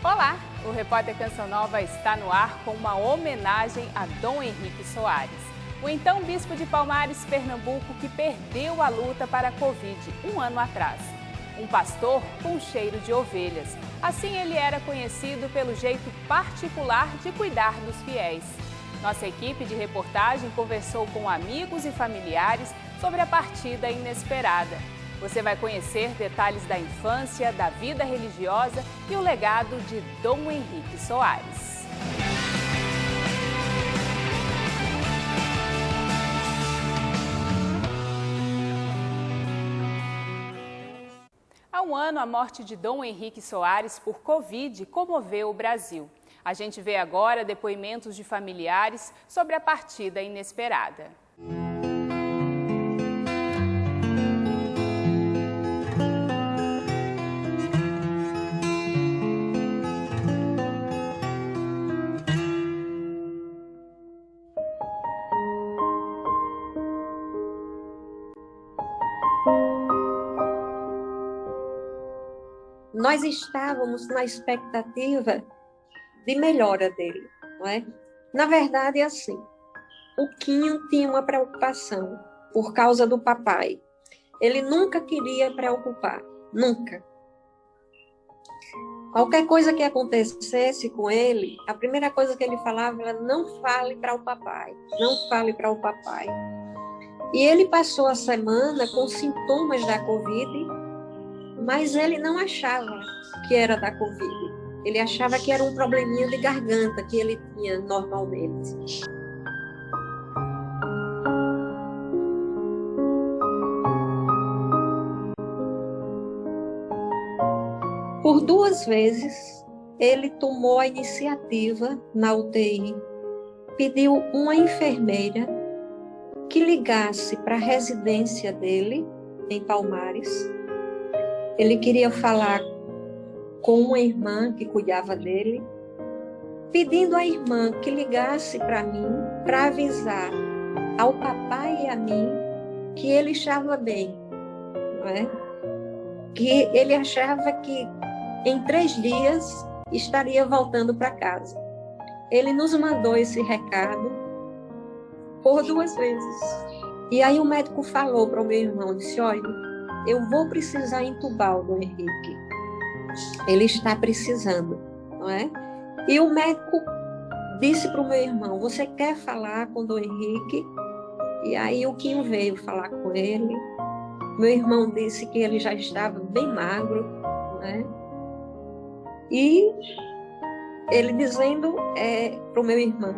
Olá! O Repórter Canção Nova está no ar com uma homenagem a Dom Henrique Soares, o então bispo de Palmares, Pernambuco, que perdeu a luta para a Covid um ano atrás. Um pastor com cheiro de ovelhas. Assim ele era conhecido pelo jeito particular de cuidar dos fiéis. Nossa equipe de reportagem conversou com amigos e familiares sobre a partida inesperada. Você vai conhecer detalhes da infância, da vida religiosa e o legado de Dom Henrique Soares. Há um ano, a morte de Dom Henrique Soares por Covid comoveu o Brasil. A gente vê agora depoimentos de familiares sobre a partida inesperada. Nós estávamos na expectativa de melhora dele, não é? Na verdade, é assim, o Quinho tinha uma preocupação por causa do papai. Ele nunca queria preocupar, nunca. Qualquer coisa que acontecesse com ele, a primeira coisa que ele falava era: não fale para o papai, não fale para o papai. E ele passou a semana com sintomas da Covid, mas ele não achava que era da Covid. Ele achava que era um probleminha de garganta que ele tinha normalmente. Por 2 vezes, ele tomou a iniciativa na UTI, pediu uma enfermeira que ligasse para a residência dele, em Palmares. Ele queria falar com uma irmã que cuidava dele, pedindo à irmã que ligasse para mim, para avisar ao papai e a mim que ele estava bem, não é? Que ele achava que em 3 dias estaria voltando para casa. Ele nos mandou esse recado por 2 vezes. E aí o médico falou para o meu irmão, disse: olha, eu vou precisar entubar o Dom Henrique. Ele está precisando, não é? E o médico disse para o meu irmão: você quer falar com o Dom Henrique? E aí o Quinho veio falar com ele. Meu irmão disse que ele já estava bem magro, né? E ele dizendo para o meu irmão: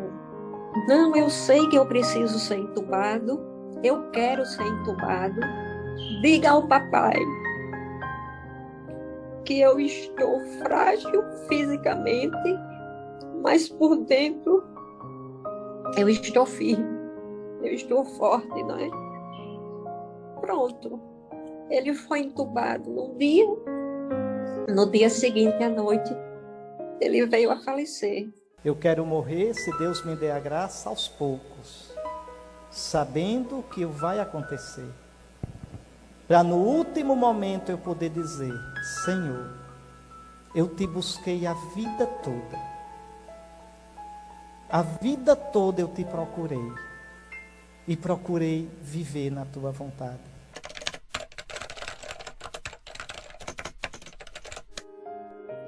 não, eu sei que eu preciso ser entubado, eu quero ser entubado. Diga ao papai que eu estou frágil fisicamente, mas por dentro eu estou firme, eu estou forte, não é? Pronto. Ele foi entubado num dia, no dia seguinte à noite, ele veio a falecer. Eu quero morrer, se Deus me der a graça, aos poucos, sabendo que vai acontecer. Para no último momento eu poder dizer: Senhor, eu te busquei a vida toda. A vida toda eu te procurei. E procurei viver na tua vontade.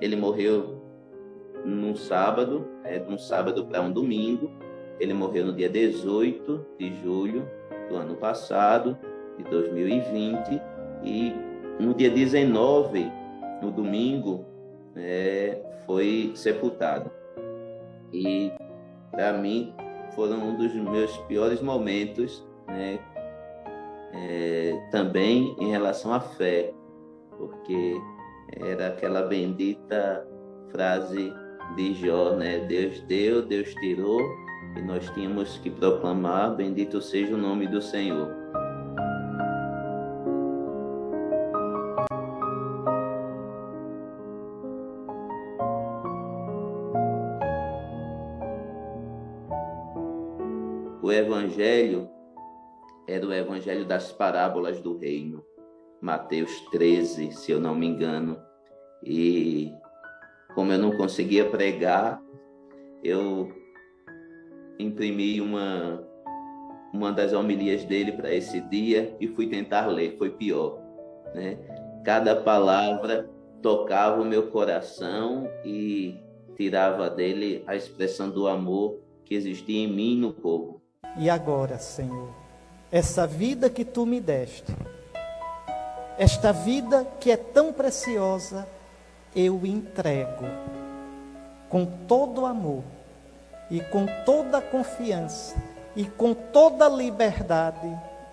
Ele morreu num sábado, de um sábado para um domingo. Ele morreu no dia 18 de julho do ano passado, de 2020, e no dia 19, no domingo, foi sepultado. E para mim foram um dos meus piores momentos, né? Também em relação à fé, porque era aquela bendita frase de Jó, né? Deus deu, Deus tirou, e nós tínhamos que proclamar: bendito seja o nome do Senhor. O evangelho era o evangelho das parábolas do reino, Mateus 13, se eu não me engano. E como eu não conseguia pregar, eu imprimi uma das homilias dele para esse dia e fui tentar ler. Foi pior, né? Cada palavra tocava o meu coração e tirava dele a expressão do amor que existia em mim e no povo. E agora, Senhor, essa vida que tu me deste, esta vida que é tão preciosa, eu entrego com todo amor e com toda confiança e com toda liberdade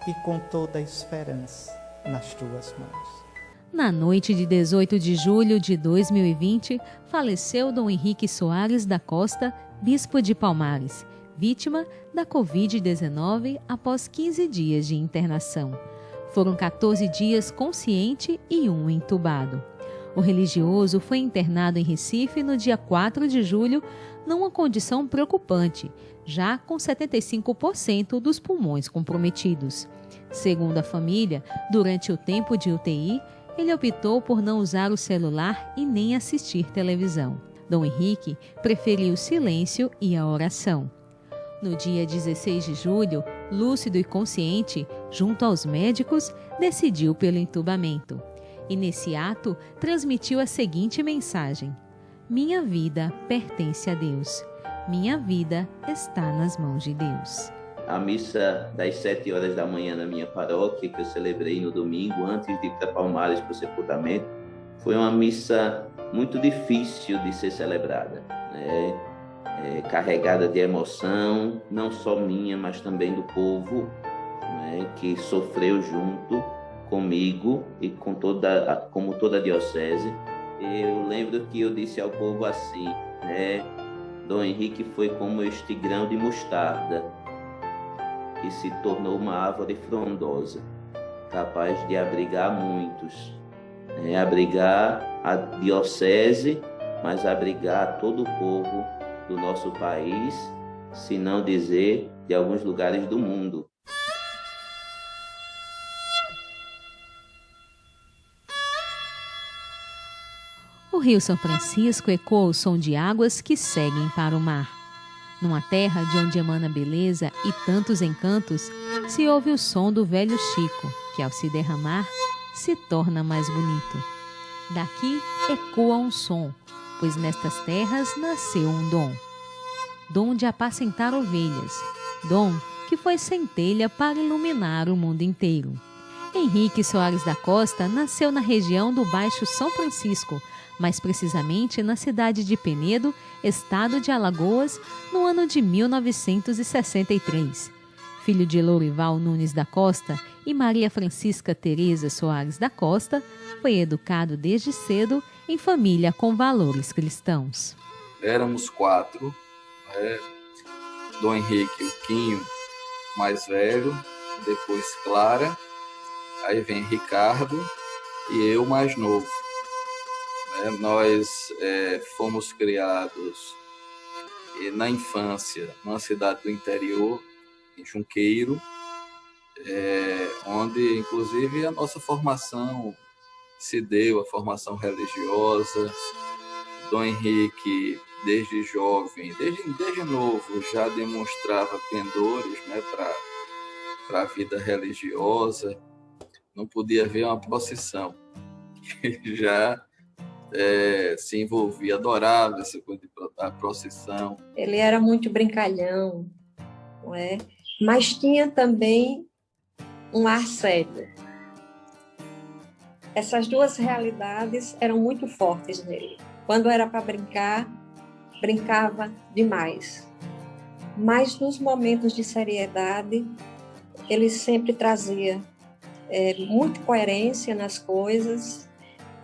e com toda esperança nas tuas mãos. Na noite de 18 de julho de 2020, faleceu Dom Henrique Soares da Costa, bispo de Palmares, vítima da Covid-19 após 15 dias de internação. Foram 14 dias consciente e 1 entubado. O religioso foi internado em Recife no dia 4 de julho, numa condição preocupante, já com 75% dos pulmões comprometidos. Segundo a família, durante o tempo de UTI, ele optou por não usar o celular e nem assistir televisão. Dom Henrique preferiu o silêncio e a oração. No dia 16 de julho, lúcido e consciente, junto aos médicos, decidiu pelo entubamento. E nesse ato, transmitiu a seguinte mensagem: minha vida pertence a Deus. Minha vida está nas mãos de Deus. A missa das 7 horas da manhã na minha paróquia, que eu celebrei no domingo, antes de ir para Palmares para o sepultamento, foi uma missa muito difícil de ser celebrada, né? Carregada de emoção, não só minha, mas também do povo, né? Que sofreu junto comigo e como toda a diocese. Eu lembro que eu disse ao povo assim, né? Dom Henrique foi como este grão de mostarda, que se tornou uma árvore frondosa, capaz de abrigar muitos, né? Abrigar a diocese, mas abrigar todo o povo do nosso país, se não dizer de alguns lugares do mundo. O Rio São Francisco ecoa o som de águas que seguem para o mar. Numa terra de onde emana beleza e tantos encantos, se ouve o som do velho Chico, que ao se derramar, se torna mais bonito. Daqui ecoa um som, pois nestas terras nasceu um dom. Dom de apacentar ovelhas, dom que foi centelha para iluminar o mundo inteiro. Henrique Soares da Costa nasceu na região do Baixo São Francisco, mais precisamente na cidade de Penedo, estado de Alagoas, no ano de 1963. Filho de Lourival Nunes da Costa e Maria Francisca Teresa Soares da Costa, foi educado desde cedo em família com valores cristãos. Éramos 4, né? Dom Henrique, o Quinho, mais velho, depois Clara, aí vem Ricardo e eu, mais novo. Nós fomos criados na infância numa cidade do interior, em Junqueiro, onde inclusive a nossa formação se deu, a formação religiosa. Dom Henrique, desde jovem, desde novo, já demonstrava pendores, né, para a vida religiosa. Não podia ver uma procissão, já se envolvia, adorava essa coisa da procissão. Ele era muito brincalhão, não é? Mas tinha também um ar sério. Essas duas realidades eram muito fortes nele. Quando era para brincar, brincava demais. Mas nos momentos de seriedade, ele sempre trazia muita coerência nas coisas,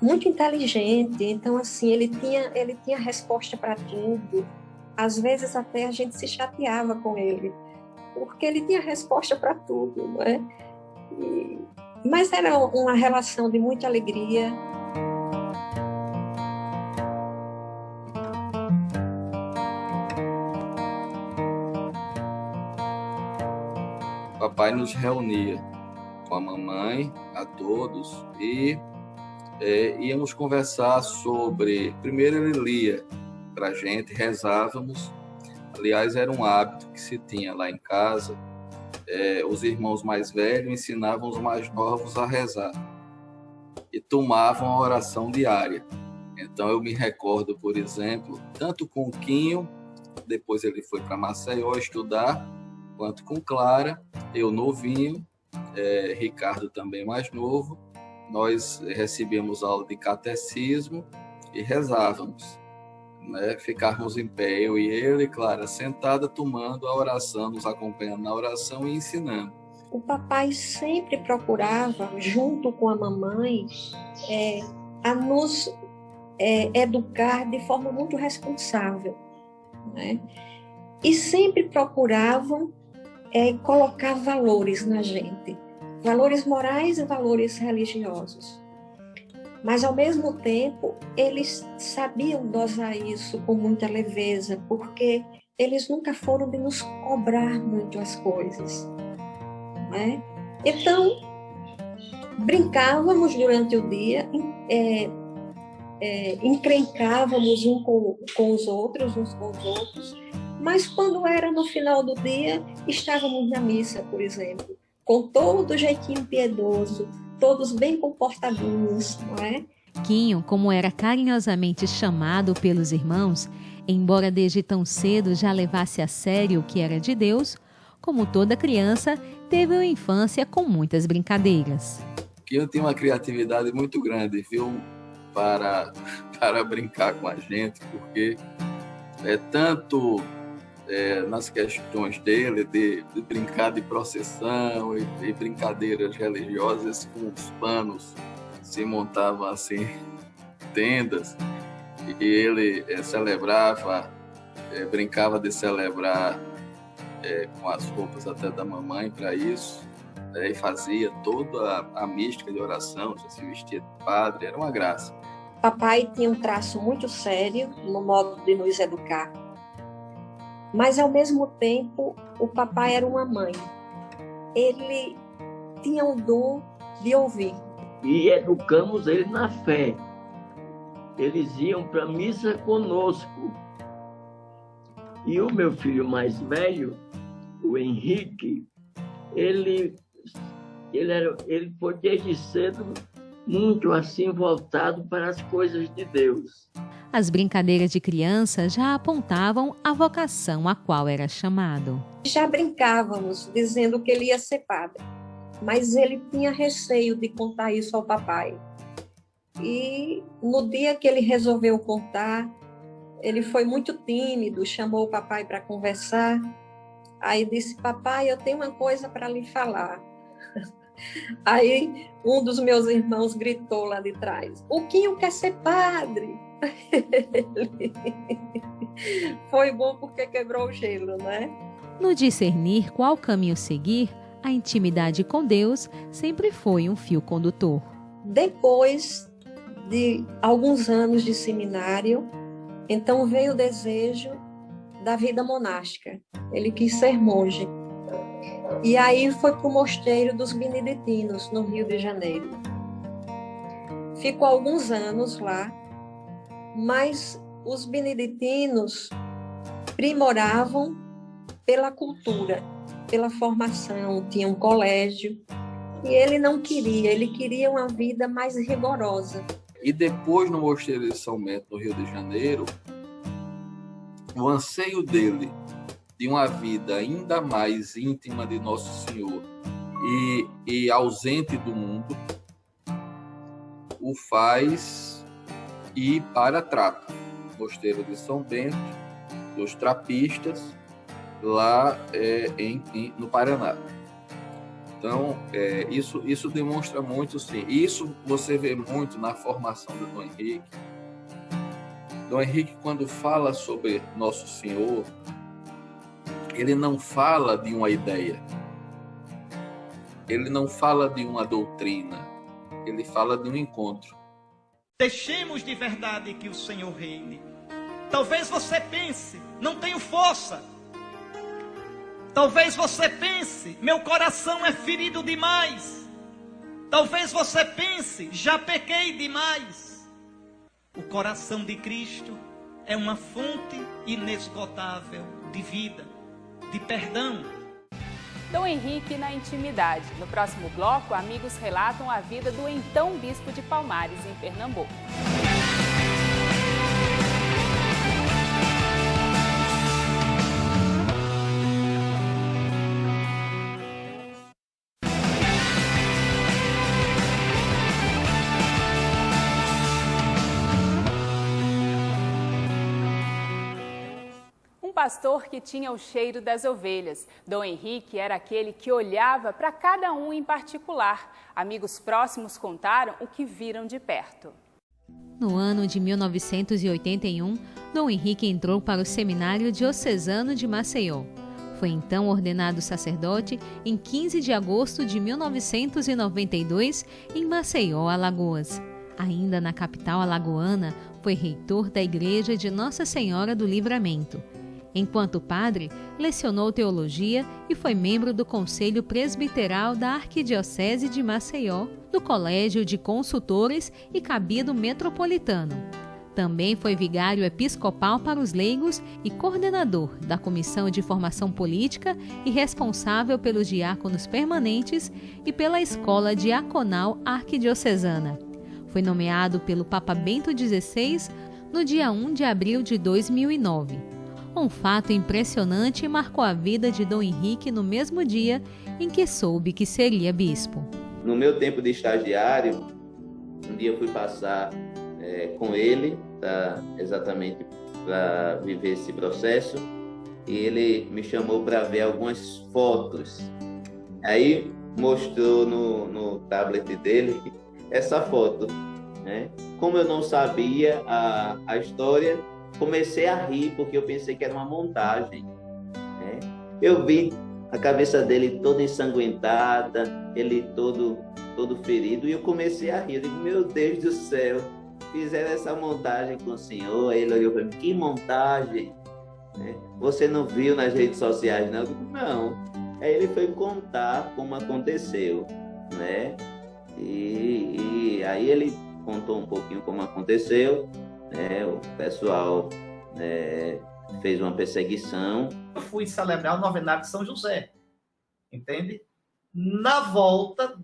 muito inteligente. Então, assim, ele tinha resposta para tudo. Às vezes até a gente se chateava com ele, porque ele tinha resposta para tudo, não é? Mas era uma relação de muita alegria. Papai nos reunia com a mamãe, a todos, e íamos conversar sobre... Primeiro ele lia para a gente, rezávamos. Aliás, era um hábito que se tinha lá em casa. Os irmãos mais velhos ensinavam os mais novos a rezar e tomavam a oração diária. Então eu me recordo, por exemplo, tanto com o Quinho, depois ele foi para Maceió estudar, quanto com Clara, eu novinho, Ricardo também mais novo, nós recebíamos aula de catecismo e rezávamos, né? Ficávamos em pé, eu e ele, Clara, sentada, tomando a oração, nos acompanhando na oração e ensinando. O papai sempre procurava, junto com a mamãe, a nos educar de forma muito responsável, né? E sempre procuravam colocar valores na gente, valores morais e valores religiosos. Mas, ao mesmo tempo, eles sabiam dosar isso com muita leveza, porque eles nunca foram de nos cobrar muito as coisas, né? Então, brincávamos durante o dia, encrencávamos uns com os outros, mas quando era no final do dia, estávamos na missa, por exemplo, com todo jeitinho piedoso, todos bem comportadinhos, não é? Quinho, como era carinhosamente chamado pelos irmãos, embora desde tão cedo já levasse a sério o que era de Deus, como toda criança, teve uma infância com muitas brincadeiras. Quinho tem uma criatividade muito grande, viu, para brincar com a gente, porque tanto nas questões dele de brincar de procissão e brincadeiras religiosas, com os panos se montavam assim tendas e ele celebrava, brincava de celebrar com as roupas até da mamãe para isso, e fazia toda a mística de oração, já se vestia de padre, era uma graça. Papai tinha um traço muito sério no modo de nos educar, mas ao mesmo tempo o papai era uma mãe. Ele tinha o dom de ouvir. E educamos ele na fé. Eles iam para a missa conosco. E o meu filho mais velho, o Henrique, ele foi desde cedo muito assim voltado para as coisas de Deus. As brincadeiras de criança já apontavam a vocação a qual era chamado. Já brincávamos dizendo que ele ia ser padre, mas ele tinha receio de contar isso ao papai. E no dia que ele resolveu contar, ele foi muito tímido, chamou o papai para conversar. Aí disse: papai, eu tenho uma coisa para lhe falar. Aí um dos meus irmãos gritou lá de trás: o Quinho quer ser padre. Foi bom porque quebrou o gelo, né? No discernir qual caminho seguir, a intimidade com Deus sempre foi um fio condutor. Depois de alguns anos de seminário, então veio o desejo da vida monástica. Ele quis ser monge. E aí foi para o mosteiro dos Beneditinos, no Rio de Janeiro. Ficou alguns anos lá, mas os beneditinos primoravam pela cultura, pela formação, tinha um colégio, e ele não queria, ele queria uma vida mais rigorosa. E depois, no Mosteiro de São Bento, no Rio de Janeiro, o anseio dele de uma vida ainda mais íntima de Nosso Senhor e ausente do mundo, o faz ir para Trapa, Mosteiro de São Bento, dos trapistas, lá no Paraná. Então, isso demonstra muito, sim. Isso você vê muito na formação do Dom Henrique. Dom Henrique, quando fala sobre Nosso Senhor, ele não fala de uma ideia, ele não fala de uma doutrina, ele fala de um encontro. Deixemos de verdade que o Senhor reine. Talvez você pense: não tenho força. Talvez você pense: meu coração é ferido demais. Talvez você pense, já pequei demais. O coração de Cristo é uma fonte inesgotável de vida, de perdão. Dom Henrique na intimidade. No próximo bloco, amigos relatam a vida do então bispo de Palmares, em Pernambuco. Um pastor que tinha o cheiro das ovelhas. Dom Henrique era aquele que olhava para cada um em particular. Amigos próximos contaram o que viram de perto. No ano de 1981, Dom Henrique entrou para o Seminário Diocesano de Maceió. Foi então ordenado sacerdote em 15 de agosto de 1992, em Maceió, Alagoas. Ainda na capital alagoana, foi reitor da Igreja de Nossa Senhora do Livramento. Enquanto padre, lecionou teologia e foi membro do Conselho Presbiteral da Arquidiocese de Maceió, do Colégio de Consultores e Cabildo Metropolitano. Também foi vigário episcopal para os leigos e coordenador da Comissão de Formação Política e responsável pelos diáconos permanentes e pela Escola Diaconal Arquidiocesana. Foi nomeado pelo Papa Bento XVI no dia 1 de abril de 2009. Um fato impressionante marcou a vida de Dom Henrique no mesmo dia em que soube que seria bispo. No meu tempo de estagiário, um dia eu fui passar com ele, exatamente para viver esse processo, e ele me chamou para ver algumas fotos. Aí mostrou no tablet dele essa foto, né? Como eu não sabia a história, comecei a rir, porque eu pensei que era uma montagem, né? Eu vi a cabeça dele toda ensanguentada, ele todo ferido, e eu comecei a rir. Eu digo, meu Deus do céu, fizeram essa montagem com o senhor. Aí ele olhou para mim, que montagem? Né? Você não viu nas redes sociais, não? Eu digo, não. Aí ele foi contar como aconteceu, né? E aí ele contou um pouquinho como aconteceu. O pessoal fez uma perseguição. Eu fui celebrar o novenário de São José, entende? Na volta,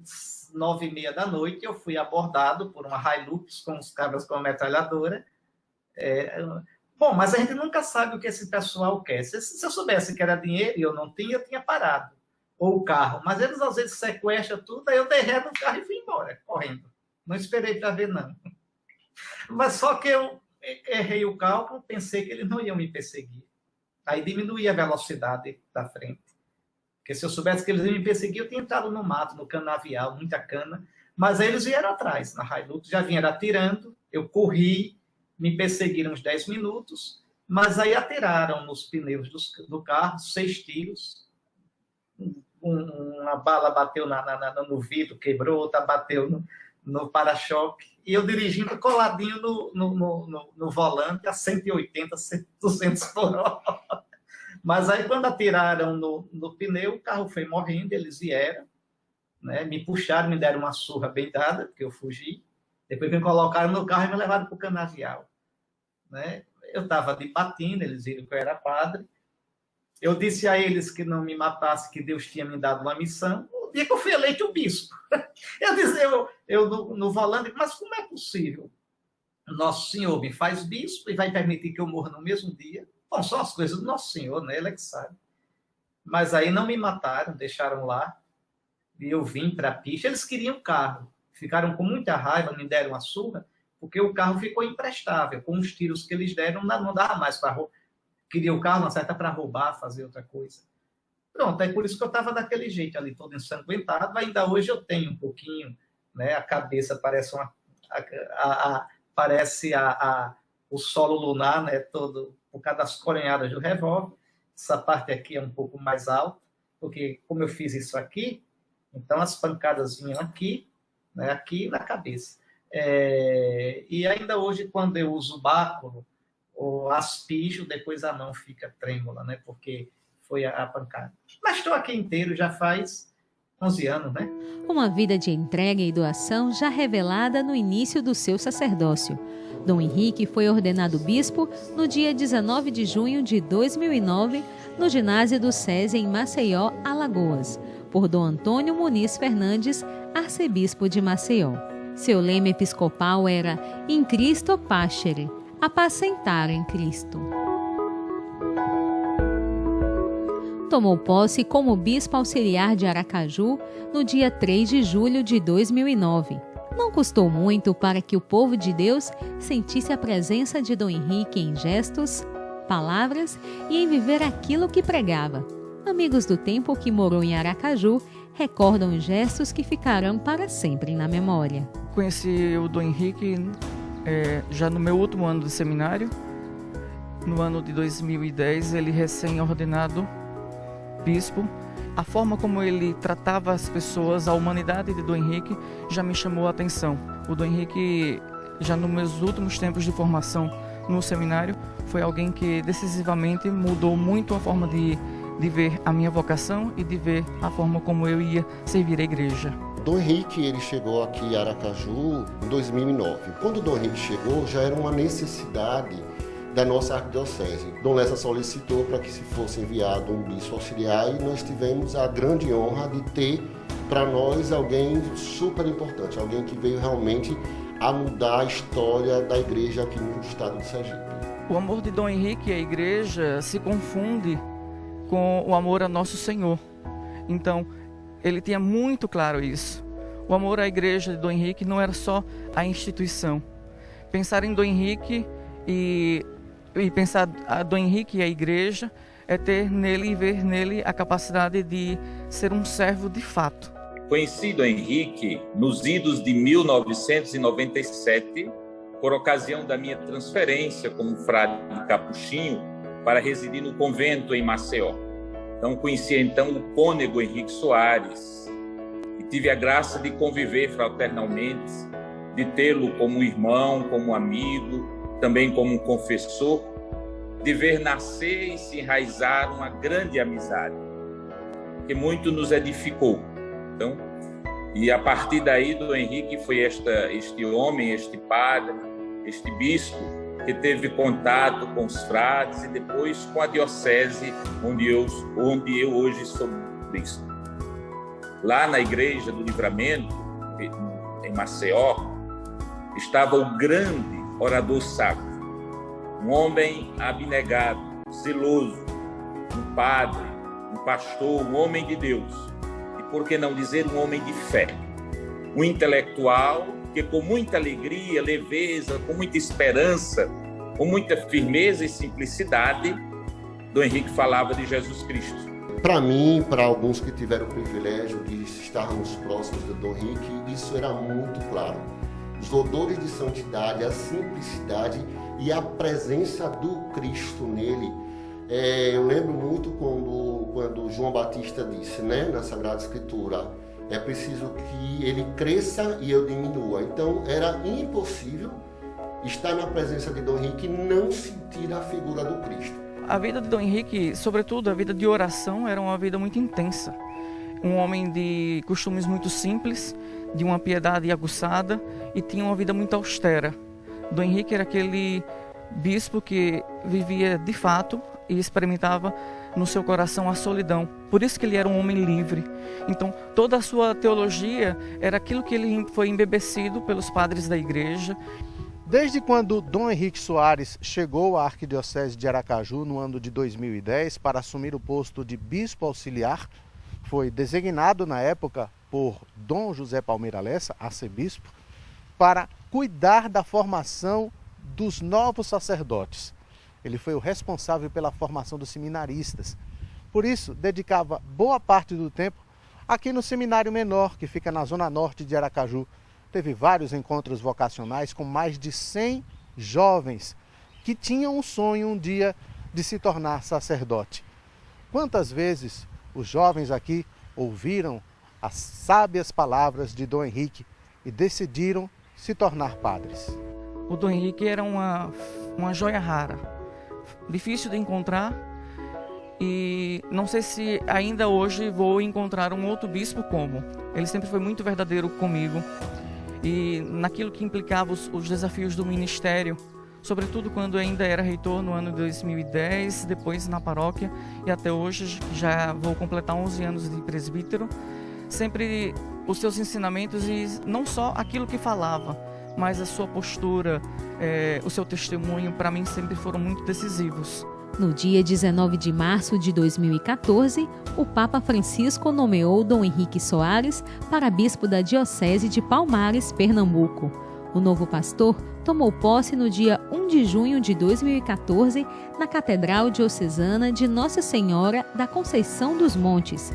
9h30 da noite, eu fui abordado por uma Hilux com os cabras com a metralhadora. Bom, mas a gente nunca sabe o que esse pessoal quer. Se eu soubesse que era dinheiro e eu não tinha, eu tinha parado. Ou o carro. Mas eles às vezes sequestram tudo, aí eu dei ré no carro e fui embora, correndo. Não esperei para ver, não. Mas só que eu errei o cálculo, pensei que eles não iam me perseguir. Aí diminuí a velocidade da frente. Porque se eu soubesse que eles iam me perseguir, eu tinha entrado no mato, no canavial, muita cana. Mas aí eles vieram atrás, na Hilux, já vinham atirando, eu corri, me perseguiram uns 10 minutos, mas aí atiraram nos pneus do carro, 6 tiros. Uma bala bateu no vidro, quebrou, outra bateu no para-choque, e eu dirigindo coladinho no volante a 180, 200 por hora. Mas aí, quando atiraram no pneu, o carro foi morrendo, eles vieram, né, me puxaram, me deram uma surra bem dada, porque eu fugi. Depois me colocaram no carro e me levaram para o canavial. Né? Eu estava de batina, eles viram que eu era padre. Eu disse a eles que não me matasse, que Deus tinha me dado uma missão. O dia que eu fui eleito o bispo. Eu disse, eu no volante, mas como é possível? Nosso Senhor me faz bispo e vai permitir que eu morra no mesmo dia? Bom, são as coisas do Nosso Senhor, né? Ele é que sabe. Mas aí não me mataram, deixaram lá. E eu vim para a pista. Eles queriam o carro. Ficaram com muita raiva, me deram uma surra, porque o carro ficou imprestável. Com os tiros que eles deram, não dava mais para roubar. Queria o carro, não certa para roubar, fazer outra coisa. Pronto, é por isso que eu estava daquele jeito ali, todo ensanguentado. Ainda hoje eu tenho um pouquinho, né? A cabeça parece o solo lunar, né? Todo, por causa das coronhadas do revólver. Essa parte aqui é um pouco mais alta, porque como eu fiz isso aqui, então as pancadas vinham aqui, né? Aqui na cabeça. E ainda hoje, quando eu uso báculo, ou aspijo, depois a mão fica trêmula, né? Porque foi a pancada. Mas estou aqui inteiro, já faz 11 anos, né? Uma vida de entrega e doação já revelada no início do seu sacerdócio. Dom Henrique foi ordenado bispo no dia 19 de junho de 2009, no ginásio do SESI em Maceió, Alagoas, por Dom Antônio Muniz Fernandes, arcebispo de Maceió. Seu lema episcopal era In Christo Pascere, apacentar em Cristo. Tomou posse como bispo auxiliar de Aracaju no dia 3 de julho de 2009. Não custou muito para que o povo de Deus sentisse a presença de Dom Henrique em gestos, palavras e em viver aquilo que pregava. Amigos do tempo que morou em Aracaju recordam os gestos que ficarão para sempre na memória. Conheci o Dom Henrique já no meu último ano de seminário. No ano de 2010, ele recém-ordenado bispo. A forma como ele tratava as pessoas, a humanidade de Dom Henrique já me chamou a atenção. O Dom Henrique, já nos meus últimos tempos de formação no seminário, foi alguém que decisivamente mudou muito a forma de ver a minha vocação e de ver a forma como eu ia servir a igreja. Dom Henrique, ele chegou aqui em Aracaju em 2009. Quando o Dom Henrique chegou, já era uma necessidade da nossa arquidiocese. Dom Lessa solicitou para que se fosse enviado um bispo auxiliar e nós tivemos a grande honra de ter para nós alguém super importante, alguém que veio realmente a mudar a história da igreja aqui no estado de Sergipe. O amor de Dom Henrique e a igreja se confunde com o amor a Nosso Senhor. Então, ele tinha muito claro isso. O amor à igreja de Dom Henrique não era só a instituição. Pensar em Dom Henrique e pensar a Dom Henrique e a igreja é ter nele e ver nele a capacidade de ser um servo de fato. Conheci Dom Henrique nos idos de 1997, por ocasião da minha transferência como frade capuchinho para residir no convento em Maceió. Então conheci o cônego Henrique Soares e tive a graça de conviver fraternalmente, de tê-lo como irmão, como amigo, também como um confessor, de ver nascer e se enraizar uma grande amizade, que muito nos edificou. Então, e a partir daí, Dom Henrique foi este homem, este padre, este bispo, que teve contato com os frades e depois com a diocese onde eu hoje sou bispo. Lá na Igreja do Livramento, em Maceió, estava o grande orador sacro, um homem abnegado, zeloso, um padre, um pastor, um homem de Deus, e por que não dizer um homem de fé, um intelectual que com muita alegria, leveza, com muita esperança, com muita firmeza e simplicidade, Dom Henrique falava de Jesus Cristo. Para mim, para alguns que tiveram o privilégio de estarmos próximos de Dom Henrique, isso era muito claro. Os odores de santidade, a simplicidade e a presença do Cristo nele. Eu lembro muito quando João Batista disse, na Sagrada Escritura, é preciso que ele cresça e eu diminua. Então era impossível estar na presença de Dom Henrique e não sentir a figura do Cristo. A vida de Dom Henrique, sobretudo a vida de oração, era uma vida muito intensa. Um homem de costumes muito simples, de uma piedade aguçada e tinha uma vida muito austera. Dom Henrique era aquele bispo que vivia de fato e experimentava no seu coração a solidão. Por isso que ele era um homem livre. Então, toda a sua teologia era aquilo que ele foi embebecido pelos padres da igreja. Desde quando Dom Henrique Soares chegou à Arquidiocese de Aracaju no ano de 2010 para assumir o posto de bispo auxiliar, foi designado na época por Dom José Palmeira Lessa, arcebispo, para cuidar da formação dos novos sacerdotes. Ele foi o responsável pela formação dos seminaristas. Por isso, dedicava boa parte do tempo aqui no Seminário Menor, que fica na zona norte de Aracaju. Teve vários encontros vocacionais com mais de 100 jovens que tinham um sonho um dia de se tornar sacerdote. Quantas vezes os jovens aqui ouviram as sábias palavras de Dom Henrique e decidiram se tornar padres? O Dom Henrique era uma joia rara, difícil de encontrar, E não sei se ainda hoje vou encontrar um outro bispo como. Ele sempre foi muito verdadeiro comigo. E naquilo que implicava os desafios do ministério, sobretudo quando ainda era reitor no ano de 2010, depois na paróquia, e até hoje já vou completar 11 anos de presbítero. Sempre os seus ensinamentos, e não só aquilo que falava, mas a sua postura, o seu testemunho, para mim sempre foram muito decisivos. No dia 19 de março de 2014, o Papa Francisco nomeou Dom Henrique Soares para bispo da Diocese de Palmares, Pernambuco. O novo pastor tomou posse no dia 1 de junho de 2014 na Catedral Diocesana de Nossa Senhora da Conceição dos Montes.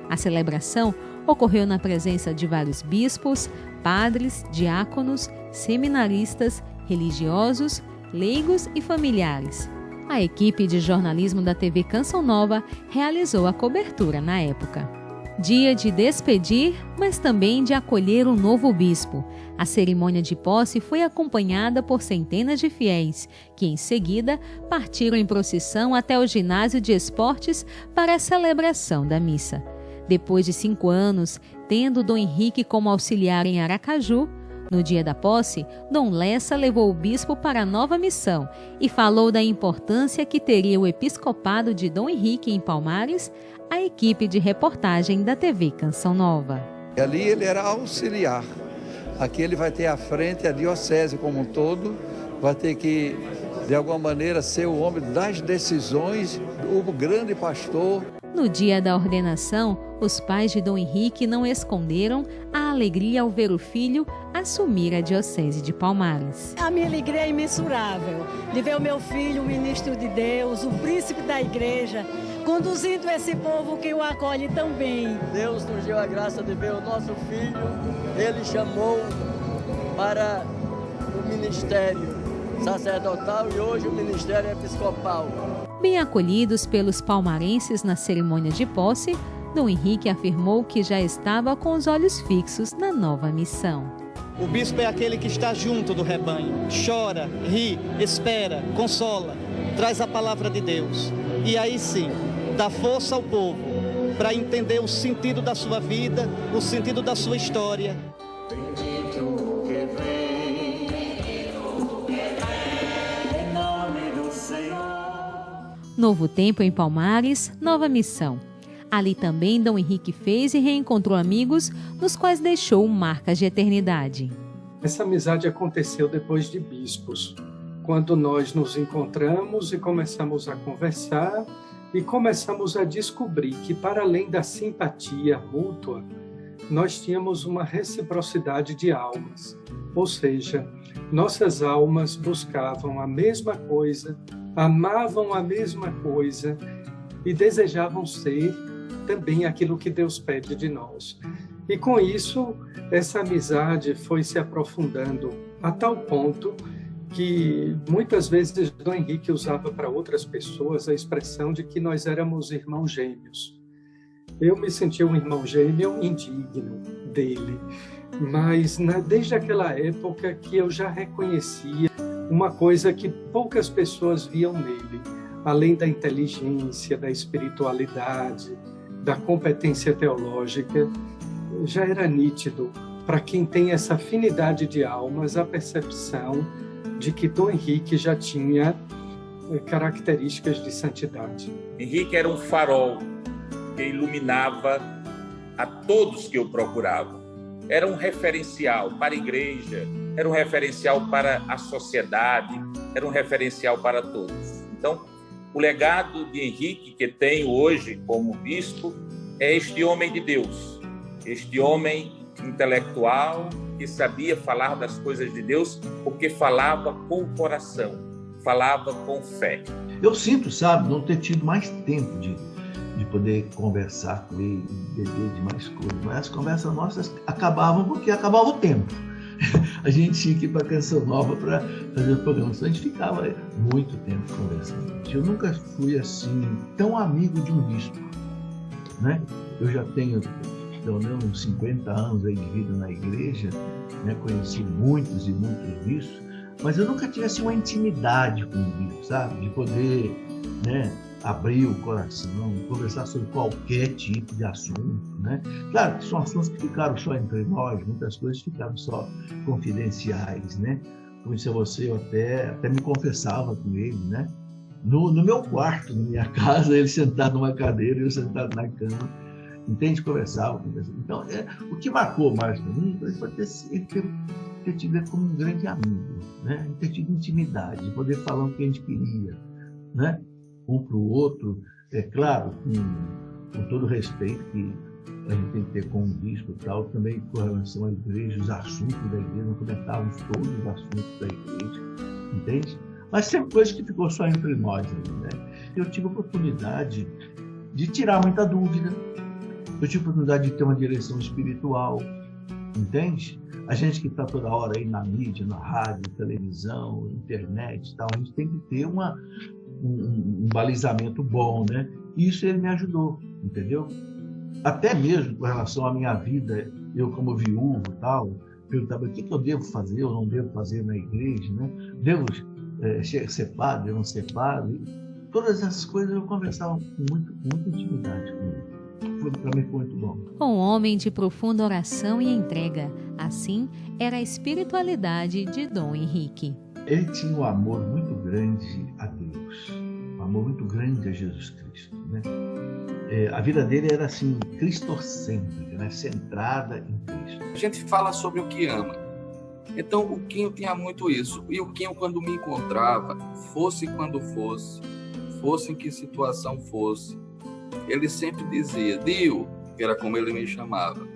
A celebração ocorreu na presença de vários bispos, padres, diáconos, seminaristas, religiosos, leigos e familiares. A equipe de jornalismo da TV Canção Nova realizou a cobertura na época. Dia de despedir, mas também de acolher um novo bispo. A cerimônia de posse foi acompanhada por centenas de fiéis, que em seguida partiram em procissão até o ginásio de esportes para a celebração da missa. Depois de 5 anos, tendo Dom Henrique como auxiliar em Aracaju, no dia da posse, Dom Lessa levou o bispo para a nova missão e falou da importância que teria o episcopado de Dom Henrique em Palmares, a equipe de reportagem da TV Canção Nova. Ali ele era auxiliar. Aqui ele vai ter à frente a diocese como um todo, vai ter que, de alguma maneira, ser o homem das decisões, o grande pastor. No dia da ordenação, os pais de Dom Henrique não esconderam a alegria ao ver o filho assumir a Diocese de Palmares. A minha alegria é imensurável de ver o meu filho, o ministro de Deus, o príncipe da igreja, conduzindo esse povo que o acolhe tão bem. Deus nos deu a graça de ver o nosso filho, ele chamou para o ministério sacerdotal e hoje o ministério episcopal. Bem acolhidos pelos palmarenses na cerimônia de posse, Dom Henrique afirmou que já estava com os olhos fixos na nova missão. O bispo é aquele que está junto do rebanho, chora, ri, espera, consola, traz a palavra de Deus. E aí sim, dá força ao povo para entender o sentido da sua vida, o sentido da sua história. Novo tempo em Palmares, nova missão. Ali também Dom Henrique fez e reencontrou amigos, nos quais deixou marcas de eternidade. Essa amizade aconteceu depois de bispos, quando nós nos encontramos e começamos a conversar e começamos a descobrir que, para além da simpatia mútua, nós tínhamos uma reciprocidade de almas, ou seja, nossas almas buscavam a mesma coisa, amavam a mesma coisa e desejavam ser também aquilo que Deus pede de nós. E com isso, essa amizade foi se aprofundando a tal ponto que muitas vezes Dom Henrique usava para outras pessoas a expressão de que nós éramos irmãos gêmeos. Eu me sentia um irmão gêmeo indigno dele, mas desde aquela época que eu já reconhecia uma coisa que poucas pessoas viam nele, além da inteligência, da espiritualidade, da competência teológica, já era nítido para quem tem essa afinidade de almas a percepção de que Dom Henrique já tinha características de santidade. Henrique era um farol que iluminava a todos que o procuravam. Era um referencial para a igreja, era um referencial para a sociedade, era um referencial para todos. Então, o legado de Henrique que tenho hoje como bispo é este homem de Deus, este homem intelectual que sabia falar das coisas de Deus porque falava com o coração, falava com fé. Eu sinto, sabe, não ter tido mais tempo de poder conversar com ele, beber de mais coisas, mas as conversas nossas acabavam porque acabava o tempo. A gente tinha que ir para Canção Nova para fazer o programa, então a gente ficava muito tempo conversando. Eu nunca fui assim tão amigo de um bispo, né? Eu já tenho pelo menos uns 50 anos aí de vida na igreja, né? Conheci muitos e muitos bispos, mas eu nunca tive assim uma intimidade com o bispo, sabe? De poder, né, abrir o coração, conversar sobre qualquer tipo de assunto, né? Claro que são assuntos que ficaram só entre nós, muitas coisas ficaram só confidenciais, né? Como se você, eu até me confessava com ele, né? No meu quarto, na minha casa, ele sentado numa cadeira e eu sentado na cama, entende? Conversava. Então, o que marcou mais para mim foi ter tido ele como um grande amigo, né? Ter tido intimidade, poder falar o que a gente queria, né? Um para o outro, é claro, com todo o respeito que a gente tem que ter com o bispo e tal, também com relação à igreja, os assuntos da igreja, não comentávamos todos os assuntos da igreja, entende? Mas sempre coisa que ficou só entre nós ali, né? Eu tive a oportunidade de tirar muita dúvida, eu tive a oportunidade de ter uma direção espiritual, entende? A gente que está toda hora aí na mídia, na rádio, televisão, internet e tal, a gente tem que ter um balizamento bom, né? E isso ele me ajudou, entendeu? Até mesmo com relação à minha vida, eu como viúvo e tal, perguntava o que eu devo fazer ou não devo fazer na igreja, né? Devo ser padre, não ser padre? Todas essas coisas eu conversava com muita intimidade com ele. Para mim foi muito bom. Um homem de profunda oração e entrega. Assim era a espiritualidade de Dom Henrique. Ele tinha um amor muito grande a Deus, um amor muito grande a Jesus Cristo, né? A vida dele era assim, cristocêntrica, né? Centrada em Cristo. A gente fala sobre o que ama. Então o Quinho tinha muito isso. E o Quinho, quando me encontrava, fosse quando fosse em que situação fosse, ele sempre dizia: Dio, que era como ele me chamava,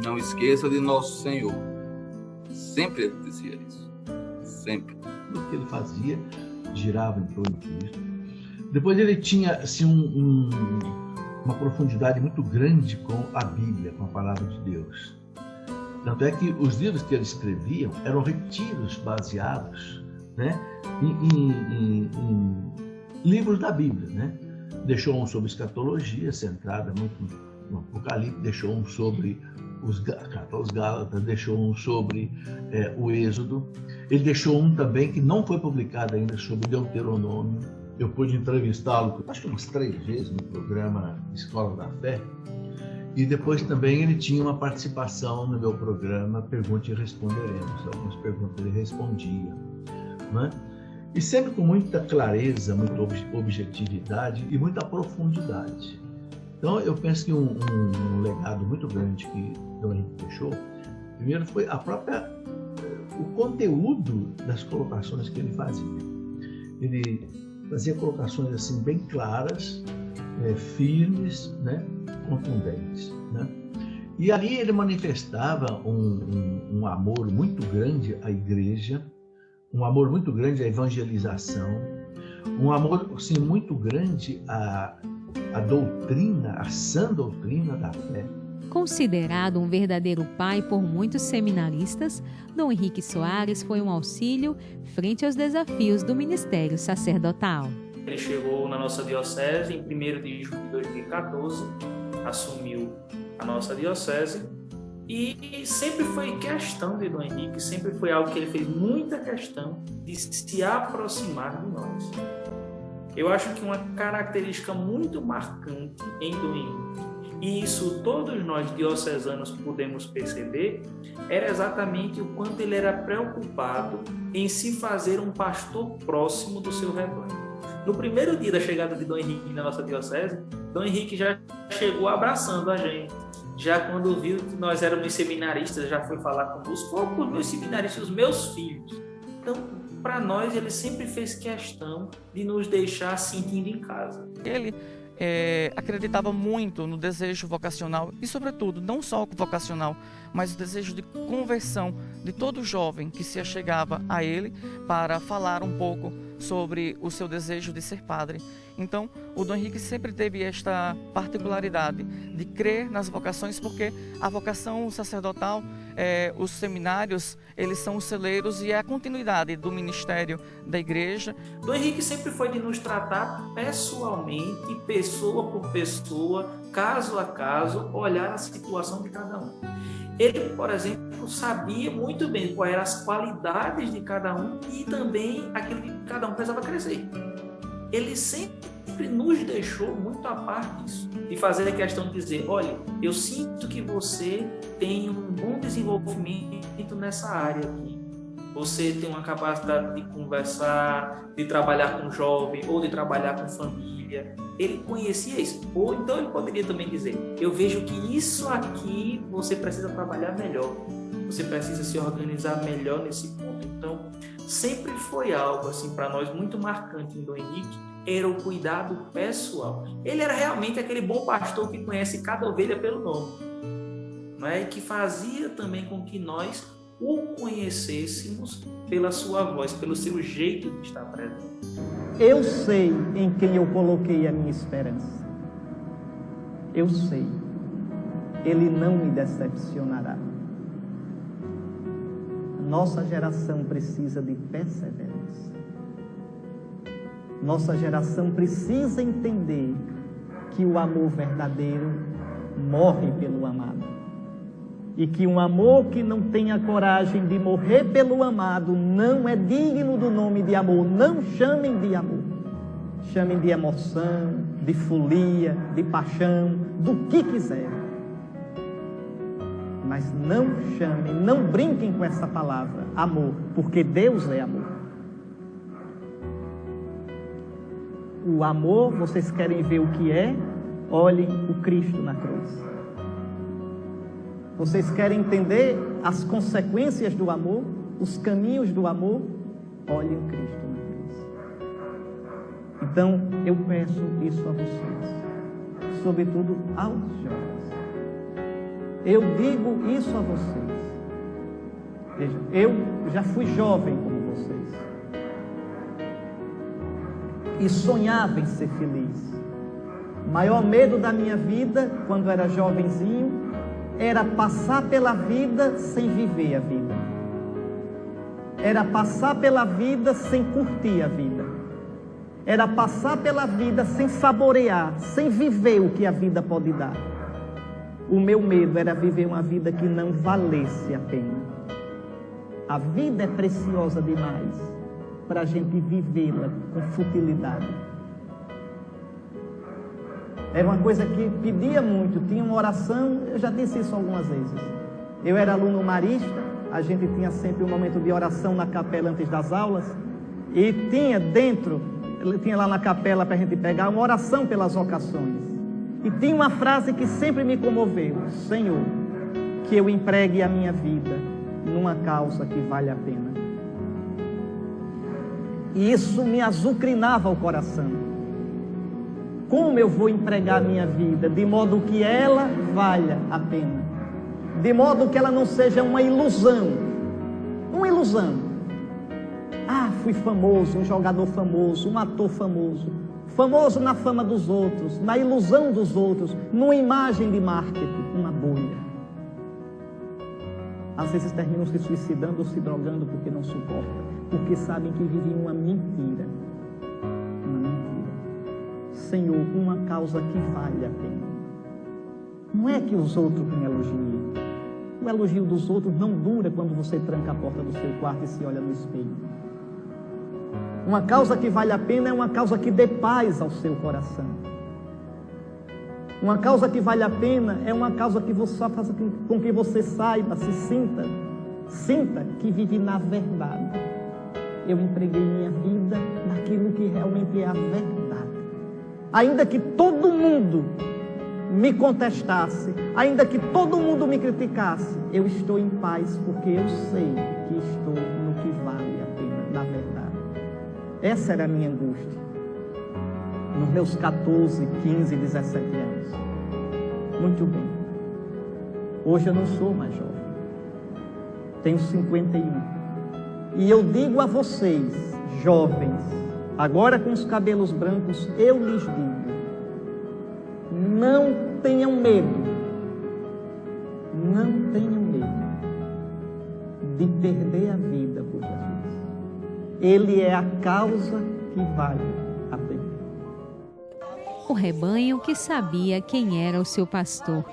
não esqueça de nosso Senhor. Sempre ele dizia isso. Sempre. O que ele fazia girava em torno disso. Depois ele tinha assim, uma profundidade muito grande com a Bíblia, com a palavra de Deus. Tanto é que os livros que ele escrevia eram retiros baseados, né, em livros da Bíblia, né? Deixou um sobre escatologia, centrada muito no Apocalipse, deixou um sobre os Gálatas, deixou um sobre o Êxodo. Ele deixou um também que não foi publicado ainda, sobre Deuteronômio. Eu pude entrevistá-lo, acho que umas 3 vezes no programa Escola da Fé. E depois também ele tinha uma participação no meu programa Pergunte e Responderemos. Algumas perguntas ele respondia, né? E sempre com muita clareza, muita objetividade e muita profundidade. Então, eu penso que um legado muito grande que Dom Henrique deixou, primeiro foi o conteúdo das colocações que ele fazia. Ele fazia colocações assim bem claras, firmes, né, contundentes, né? E ali ele manifestava um amor muito grande à igreja, um amor muito grande à evangelização, um amor assim, muito grande à doutrina, à sã doutrina da fé. Considerado um verdadeiro pai por muitos seminaristas, Dom Henrique Soares foi um auxílio frente aos desafios do ministério sacerdotal. Ele chegou na nossa diocese em 1º de julho de 2014, assumiu a nossa diocese e sempre foi questão de Dom Henrique, sempre foi algo que ele fez muita questão de se aproximar de nós. Eu acho que uma característica muito marcante em Dom Henrique, e isso todos nós diocesanos pudemos perceber, era exatamente o quanto ele era preocupado em se fazer um pastor próximo do seu rebanho. No primeiro dia da chegada de Dom Henrique na nossa diocese, Dom Henrique já chegou abraçando a gente. Já quando viu que nós éramos seminaristas, já foi falar conosco, os meus seminaristas, os meus filhos. Então, para nós, ele sempre fez questão de nos deixar sentindo em casa. Ele acreditava muito no desejo vocacional e, sobretudo, não só o vocacional, mas o desejo de conversão de todo jovem que se achegava a ele para falar um pouco sobre o seu desejo de ser padre. Então, o Dom Henrique sempre teve esta particularidade de crer nas vocações, porque a vocação sacerdotal, os seminários, eles são os celeiros e é a continuidade do ministério da igreja. Dom Henrique sempre foi de nos tratar pessoalmente, pessoa por pessoa, caso a caso, olhar a situação de cada um. Ele, por exemplo, sabia muito bem quais eram as qualidades de cada um e também aquilo que cada um precisava crescer. ele sempre nos deixou muito a par disso, de fazer a questão de dizer, olha, eu sinto que você tem um bom desenvolvimento nessa área aqui. Você tem uma capacidade de conversar, de trabalhar com jovem ou de trabalhar com família. Ele conhecia isso. Ou então ele poderia também dizer, eu vejo que isso aqui você precisa trabalhar melhor. Você precisa se organizar melhor nesse ponto. Então, sempre foi algo assim para nós muito marcante em Dom Henrique, era o cuidado pessoal. Ele era realmente aquele bom pastor que conhece cada ovelha pelo nome, não é? E que fazia também com que nós o conhecêssemos pela sua voz, pelo seu jeito de estar presente. Eu sei em quem eu coloquei a minha esperança. Eu sei. Ele não me decepcionará. Nossa geração precisa de perseverança. Nossa geração precisa entender que o amor verdadeiro morre pelo amado. E que um amor que não tenha coragem de morrer pelo amado não é digno do nome de amor. Não chamem de amor. Chamem de emoção, de folia, de paixão, do que quiserem. Mas não chamem, não brinquem com essa palavra, amor, porque Deus é amor. O amor, vocês querem ver o que é? Olhem o Cristo na cruz. Vocês querem entender as consequências do amor, os caminhos do amor? Olhem o Cristo na cruz. Então, eu peço isso a vocês, sobretudo aos jovens. Eu digo isso a vocês. Veja, eu já fui jovem como vocês. E sonhava em ser feliz. O maior medo da minha vida, quando era jovenzinho, era passar pela vida sem viver a vida. Era passar pela vida sem curtir a vida. Era passar pela vida sem saborear, sem viver o que a vida pode dar. O meu medo era viver uma vida que não valesse a pena. A vida é preciosa demais para a gente vivê-la com futilidade. Era uma coisa que pedia muito, tinha uma oração, eu já disse isso algumas vezes. Eu era aluno marista, a gente tinha sempre um momento de oração na capela antes das aulas, e tinha lá na capela para a gente pegar uma oração pelas vocações. E tinha uma frase que sempre me comoveu: Senhor, que eu empregue a minha vida numa causa que vale a pena. E isso me azucrinava o coração. Como eu vou empregar a minha vida de modo que ela valha a pena? De modo que ela não seja uma ilusão. Uma ilusão. Ah, fui famoso, um jogador famoso, um ator famoso. Famoso na fama dos outros, na ilusão dos outros, numa imagem de marketing, uma bolha. Às vezes terminam se suicidando ou se drogando porque não suportam, porque sabem que vivem uma mentira. Uma mentira. Senhor, uma causa que vale a pena. Não é que os outros me elogiem. O elogio dos outros não dura quando você tranca a porta do seu quarto e se olha no espelho. Uma causa que vale a pena é uma causa que dê paz ao seu coração. Uma causa que vale a pena é uma causa que só faça com que você saiba, se sinta que vive na verdade. Eu empreguei minha vida naquilo que realmente é a verdade. Ainda que todo mundo me contestasse, ainda que todo mundo me criticasse, eu estou em paz porque eu sei que estou no que vale a pena, na verdade. Essa era a minha angústia, nos meus 14, 15, 17 anos. Muito bem. Hoje eu não sou mais jovem. Tenho 51. E eu digo a vocês, jovens, agora com os cabelos brancos, eu lhes digo, não tenham medo. Não tenham medo de perder a vida por Jesus. Ele é a causa que vale a pena. O rebanho que sabia quem era o seu pastor.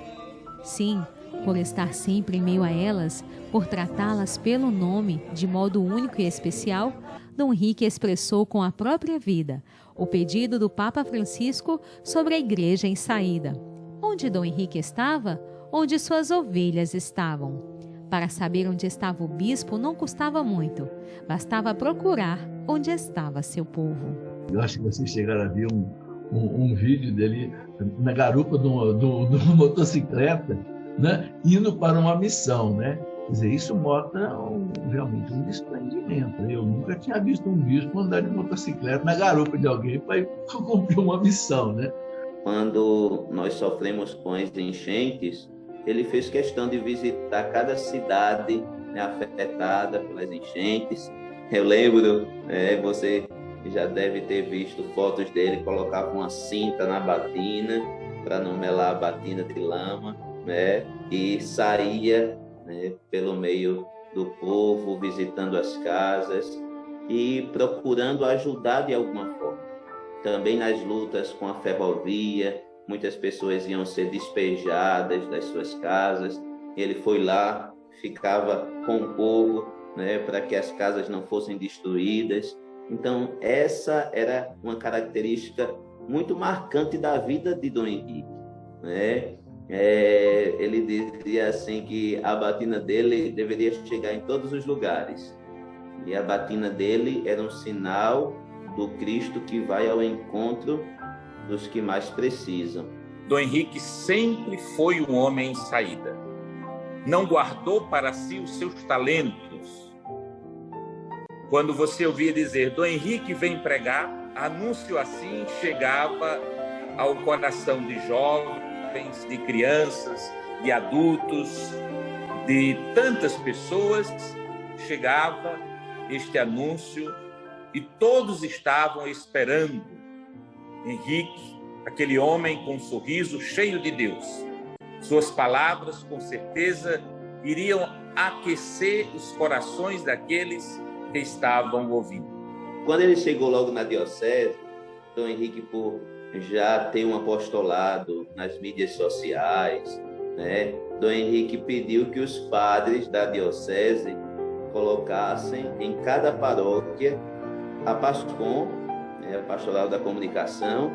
Sim, por estar sempre em meio a elas, por tratá-las pelo nome de modo único e especial, Dom Henrique expressou com a própria vida o pedido do Papa Francisco sobre a igreja em saída. Onde Dom Henrique estava? Onde suas ovelhas estavam. Para saber onde estava o bispo não custava muito, bastava procurar onde estava seu povo. Eu acho que vocês chegaram a ver um vídeo dele na garupa de uma motocicleta, né, indo para uma missão, né? Quer dizer, isso mostra realmente um desprendimento. Eu nunca tinha visto um bispo andar de motocicleta na garupa de alguém para cumprir uma missão, né? Quando nós sofremos com as enchentes, ele fez questão de visitar cada cidade, né, afetada pelas enchentes. Eu lembro, você já deve ter visto fotos dele, colocava uma cinta na batina para não melar a batina de lama, né, e saía, né, pelo meio do povo, visitando as casas e procurando ajudar de alguma forma. Também nas lutas com a ferrovia, muitas pessoas iam ser despejadas das suas casas. Ele foi lá, ficava com o povo, né, para que as casas não fossem destruídas. Então, essa era uma característica muito marcante da vida de Dom Henrique, né? Ele dizia assim que a batina dele deveria chegar em todos os lugares. E a batina dele era um sinal do Cristo que vai ao encontro dos que mais precisam. Dom Henrique sempre foi um homem em saída. Não guardou para si os seus talentos. Quando você ouvia dizer, Dom Henrique vem pregar, anúncio assim chegava ao coração de jovens, de crianças, de adultos, de tantas pessoas, chegava este anúncio e todos estavam esperando Henrique, aquele homem com um sorriso cheio de Deus. Suas palavras, com certeza, iriam aquecer os corações daqueles que estavam ouvindo. Quando ele chegou logo na diocese, Dom Henrique, por já ter um apostolado nas mídias sociais, né, Dom Henrique pediu que os padres da diocese colocassem em cada paróquia a PASCOM, a Pastoral da Comunicação,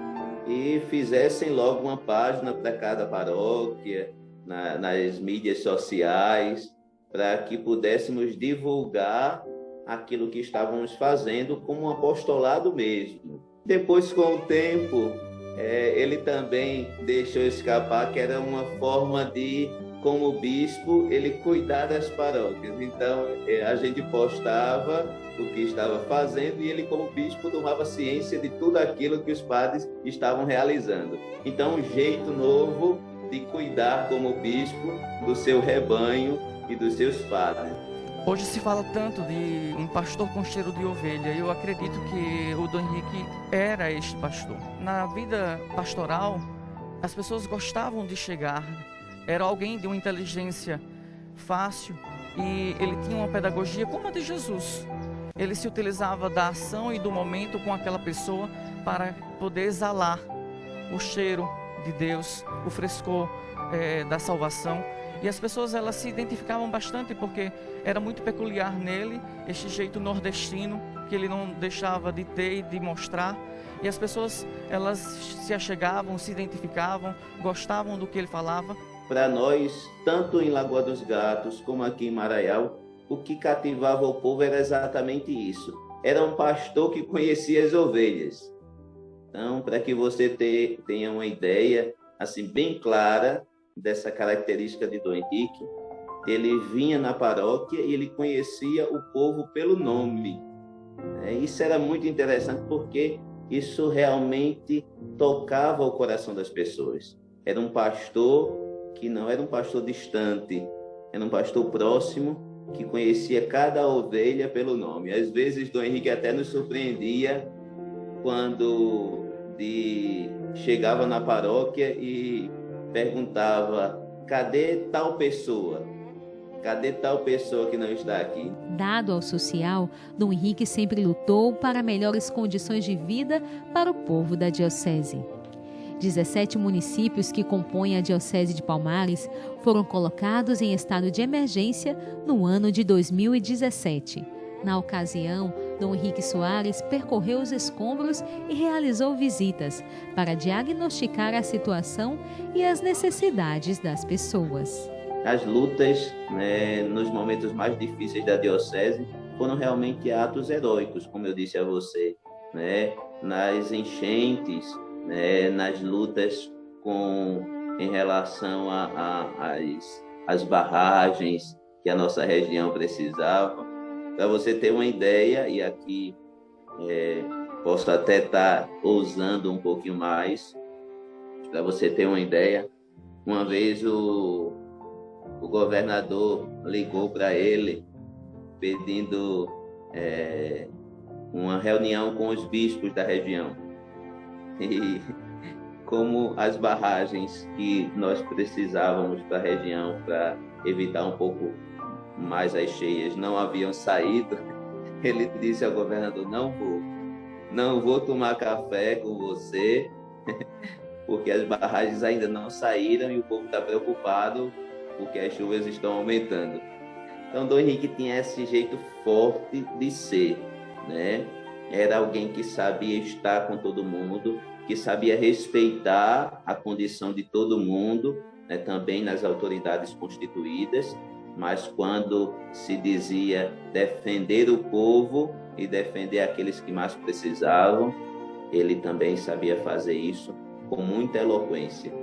e fizessem logo uma página para cada paróquia, nas mídias sociais, para que pudéssemos divulgar aquilo que estávamos fazendo como um apostolado mesmo. Depois, com o tempo, ele também deixou escapar que era uma forma de, como bispo, ele cuidar das paróquias. Então, a gente postava o que estava fazendo e ele, como bispo, tomava ciência de tudo aquilo que os padres estavam realizando. Então, um jeito novo de cuidar como bispo do seu rebanho e dos seus padres. Hoje se fala tanto de um pastor com cheiro de ovelha. Eu acredito que o Dom Henrique era este pastor. Na vida pastoral, as pessoas gostavam de chegar. Era alguém de uma inteligência fácil e ele tinha uma pedagogia como a de Jesus. Ele se utilizava da ação e do momento com aquela pessoa para poder exalar o cheiro de Deus, o frescor da salvação. E as pessoas, elas se identificavam bastante porque era muito peculiar nele este jeito nordestino que ele não deixava de ter e de mostrar. E as pessoas, elas se achegavam, se identificavam, gostavam do que ele falava. Para nós, tanto em Lagoa dos Gatos como aqui em Maraial, o que cativava o povo era exatamente isso. Era um pastor que conhecia as ovelhas. Então, para que você tenha uma ideia assim bem clara dessa característica de Dom Henrique, ele vinha na paróquia e ele conhecia o povo pelo nome. Isso era muito interessante porque isso realmente tocava o coração das pessoas. Era um pastor que não era um pastor distante, era um pastor próximo, que conhecia cada ovelha pelo nome. Às vezes, Dom Henrique até nos surpreendia quando chegava na paróquia e perguntava, cadê tal pessoa? Cadê tal pessoa que não está aqui? Dado ao social, Dom Henrique sempre lutou para melhores condições de vida para o povo da diocese. 17 municípios que compõem a Diocese de Palmares foram colocados em estado de emergência no ano de 2017. Na ocasião, Dom Henrique Soares percorreu os escombros e realizou visitas para diagnosticar a situação e as necessidades das pessoas. As lutas, nos momentos mais difíceis da diocese, foram realmente atos heróicos, como eu disse a você, nas enchentes, nas lutas em relação às barragens que a nossa região precisava. Para você ter uma ideia, e aqui posso até estar ousando um pouquinho mais, para você ter uma ideia, uma vez o governador ligou para ele pedindo uma reunião com os bispos da região. E como as barragens que nós precisávamos para a região para evitar um pouco mais as cheias não haviam saído, ele disse ao governador: não vou tomar café com você, porque as barragens ainda não saíram e o povo está preocupado porque as chuvas estão aumentando. Então, Dom Henrique tinha esse jeito forte de ser, Era alguém que sabia estar com todo mundo, que sabia respeitar a condição de todo mundo, também nas autoridades constituídas, mas quando se dizia defender o povo e defender aqueles que mais precisavam, ele também sabia fazer isso com muita eloquência,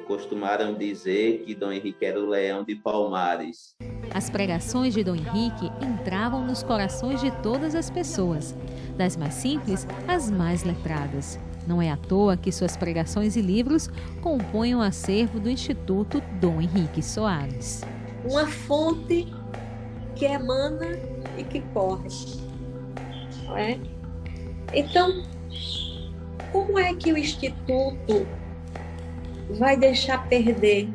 Costumaram dizer que Dom Henrique era o leão de Palmares. As pregações de Dom Henrique entravam nos corações de todas as pessoas, das mais simples às mais letradas. Não é à toa que suas pregações e livros compõem o acervo do Instituto Dom Henrique Soares. Uma fonte que emana e que corre. Não é? Então, como é que o Instituto vai deixar perder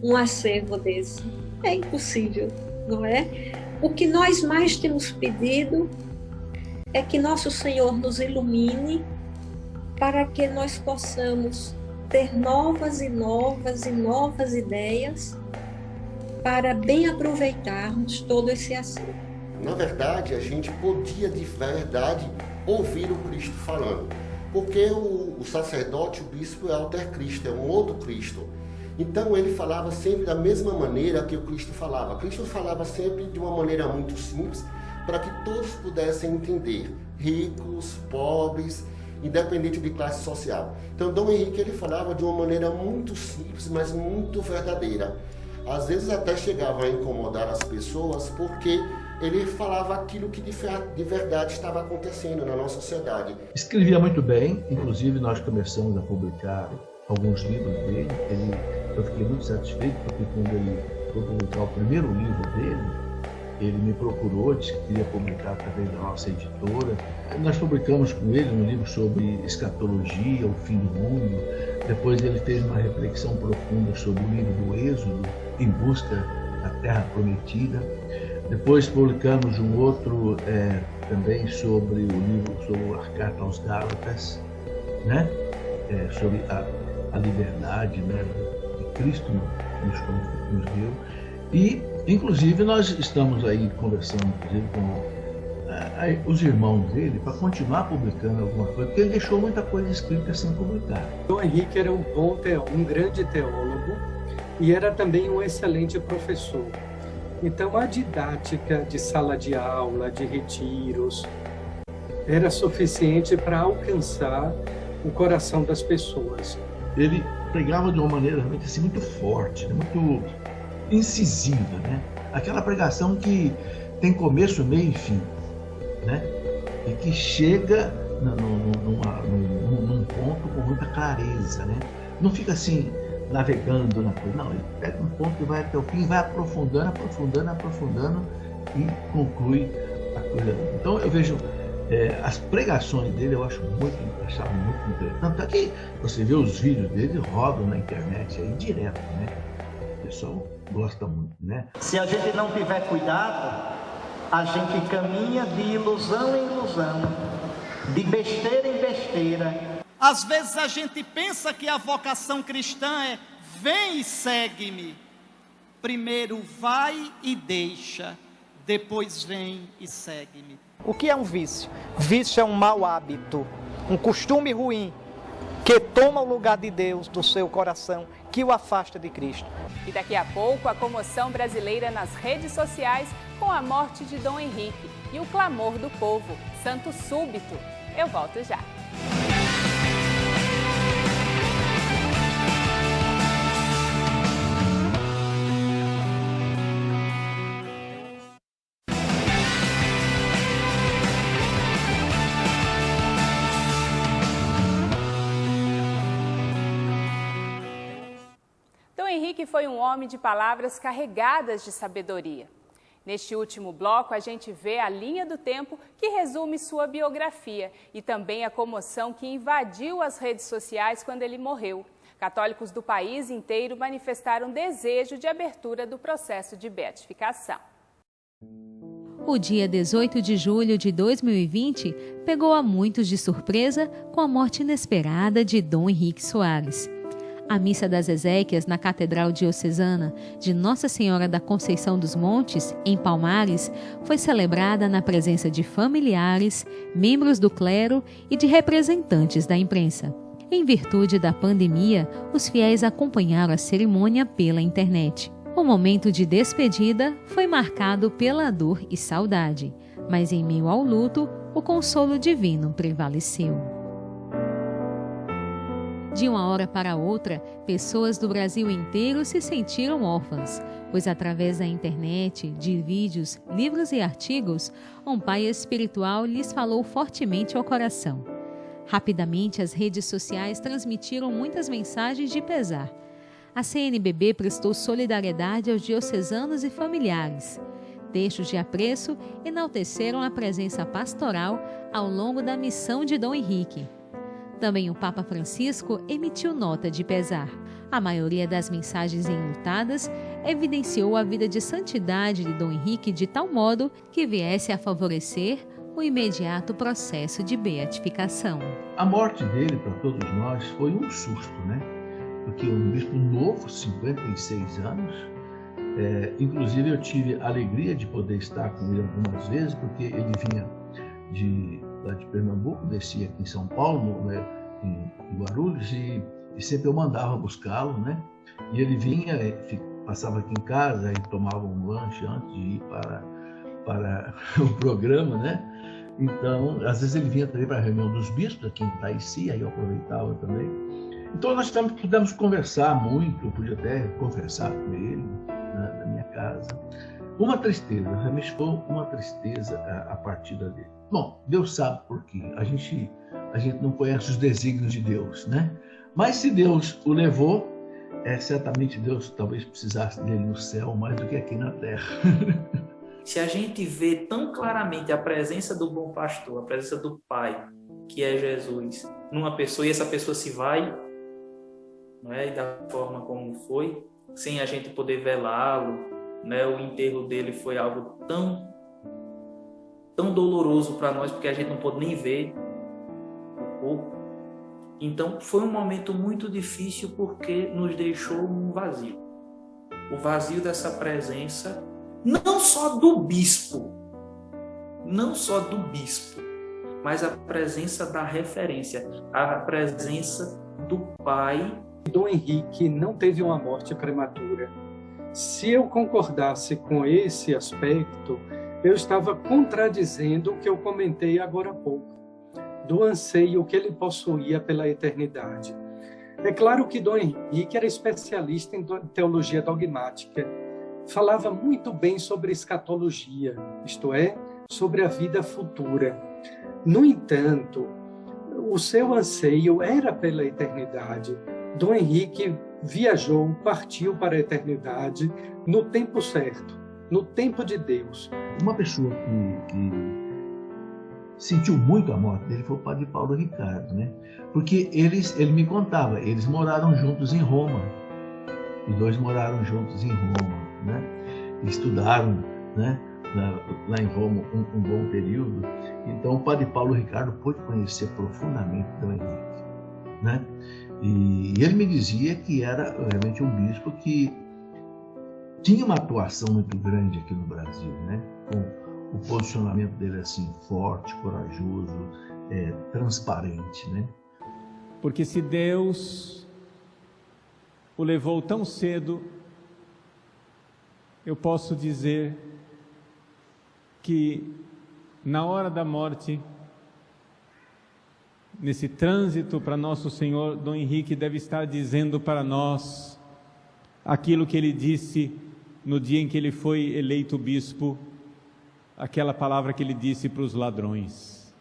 um acervo desse? É impossível, não é? O que nós mais temos pedido é que Nosso Senhor nos ilumine para que nós possamos ter novas e novas e novas ideias para bem aproveitarmos todo esse acervo. Na verdade, a gente podia de verdade ouvir o Cristo falando. Porque o sacerdote, o bispo, é alter Cristo, é um outro Cristo. Então ele falava sempre da mesma maneira que o Cristo falava. Cristo falava sempre de uma maneira muito simples, para que todos pudessem entender, ricos, pobres, independente de classe social. Então Dom Henrique ele falava de uma maneira muito simples, mas muito verdadeira. Às vezes até chegava a incomodar as pessoas, porque ele falava aquilo que de verdade estava acontecendo na nossa sociedade. Escrevia muito bem, inclusive nós começamos a publicar alguns livros dele. Eu fiquei muito satisfeito, porque quando ele foi publicar o primeiro livro dele, ele me procurou, disse que queria publicar através da nossa editora. Nós publicamos com ele um livro sobre escatologia, o fim do mundo. Depois ele fez uma reflexão profunda sobre o livro do Êxodo, Em Busca da Terra Prometida. Depois publicamos um outro também sobre o livro, sobre a carta aos Gálatas, sobre a liberdade, que Cristo nos deu. E, inclusive, nós estamos aí conversando com os irmãos dele para continuar publicando alguma coisa, porque ele deixou muita coisa escrita sem publicar. Dom Henrique era um grande teólogo e era também um excelente professor. Então, a didática de sala de aula, de retiros, era suficiente para alcançar o coração das pessoas. Ele pregava de uma maneira realmente assim, muito forte, muito incisiva, Aquela pregação que tem começo, meio e fim, E que chega num ponto com muita clareza, Não fica assim, navegando na coisa. Não, ele pega um ponto e vai até o fim, vai aprofundando e conclui a coisa. Então eu vejo as pregações dele, eu achava muito interessante. Tanto é que você vê os vídeos dele rodam na internet aí direto, O pessoal gosta muito, Se a gente não tiver cuidado, a gente caminha de ilusão em ilusão, de besteira em besteira. Às vezes a gente pensa que a vocação cristã é vem e segue-me. Primeiro vai e deixa, depois vem e segue-me. O que é um vício? Vício é um mau hábito, um costume ruim, que toma o lugar de Deus do seu coração, que o afasta de Cristo. E daqui a pouco, a comoção brasileira nas redes sociais com a morte de Dom Henrique e o clamor do povo, santo súbito. Eu volto já. Dom Henrique foi um homem de palavras carregadas de sabedoria. Neste último bloco, a gente vê a linha do tempo que resume sua biografia e também a comoção que invadiu as redes sociais quando ele morreu. Católicos do país inteiro manifestaram desejo de abertura do processo de beatificação. O dia 18 de julho de 2020 pegou a muitos de surpresa com a morte inesperada de Dom Henrique Soares. A Missa das Exéquias na Catedral Diocesana de Nossa Senhora da Conceição dos Montes, em Palmares, foi celebrada na presença de familiares, membros do clero e de representantes da imprensa. Em virtude da pandemia, os fiéis acompanharam a cerimônia pela internet. O momento de despedida foi marcado pela dor e saudade, mas em meio ao luto, o consolo divino prevaleceu. De uma hora para outra, pessoas do Brasil inteiro se sentiram órfãs, pois através da internet, de vídeos, livros e artigos, um pai espiritual lhes falou fortemente ao coração. Rapidamente, as redes sociais transmitiram muitas mensagens de pesar. A CNBB prestou solidariedade aos diocesanos e familiares. Textos de apreço enalteceram a presença pastoral ao longo da missão de Dom Henrique. Também o Papa Francisco emitiu nota de pesar. A maioria das mensagens enlutadas evidenciou a vida de santidade de Dom Henrique de tal modo que viesse a favorecer o imediato processo de beatificação. A morte dele, para todos nós, foi um susto, né? Porque um bispo novo, 56 anos, inclusive eu tive a alegria de poder estar com ele algumas vezes, porque ele vinha lá de Pernambuco, descia aqui em São Paulo, né, em Guarulhos, e sempre eu mandava buscá-lo, né? E ele vinha, passava aqui em casa e tomava um lanche antes de ir para o programa, né? Então, às vezes ele vinha também para a reunião dos bispos aqui em Itaici, aí eu aproveitava também. Então nós pudemos conversar muito, eu pude até conversar com ele na minha casa. Uma tristeza, realmente foi uma tristeza a partida dele. Bom, Deus sabe por quê. A gente não conhece os desígnios de Deus, né? Mas se Deus o levou, certamente Deus talvez precisasse dele no céu mais do que aqui na terra. Se a gente vê tão claramente a presença do bom pastor, a presença do Pai, que é Jesus, numa pessoa, e essa pessoa se vai, não é? E da forma como foi, sem a gente poder velá-lo, né? O enterro dele foi algo tão doloroso para nós, porque a gente não pôde nem ver o corpo. Então, foi um momento muito difícil porque nos deixou um vazio. O vazio dessa presença, não só do bispo, mas a presença da referência, a presença do Pai. Dom Henrique não teve uma morte prematura. Se eu concordasse com esse aspecto, eu estava contradizendo o que eu comentei agora há pouco, do anseio que ele possuía pela eternidade. É claro que Dom Henrique era especialista em teologia dogmática, falava muito bem sobre escatologia, isto é, sobre a vida futura. No entanto, o seu anseio era pela eternidade. Dom Henrique viajou, partiu para a eternidade no tempo certo, no tempo de Deus. Uma pessoa que sentiu muito a morte dele foi o padre Paulo Ricardo, né? Porque ele me contava, eles moraram juntos em Roma. Os dois moraram juntos em Roma, né? Estudaram, né? Lá em Roma um bom período. Então o padre Paulo Ricardo pôde conhecer profundamente Dom Henrique, né? E ele me dizia que era realmente um bispo que tinha uma atuação muito grande aqui no Brasil, né? o posicionamento dele é assim, forte, corajoso, transparente, né? Porque se Deus o levou tão cedo, eu posso dizer que na hora da morte, nesse trânsito para nosso Senhor, Dom Henrique deve estar dizendo para nós aquilo que ele disse no dia em que ele foi eleito bispo, aquela palavra que ele disse para os ladrões: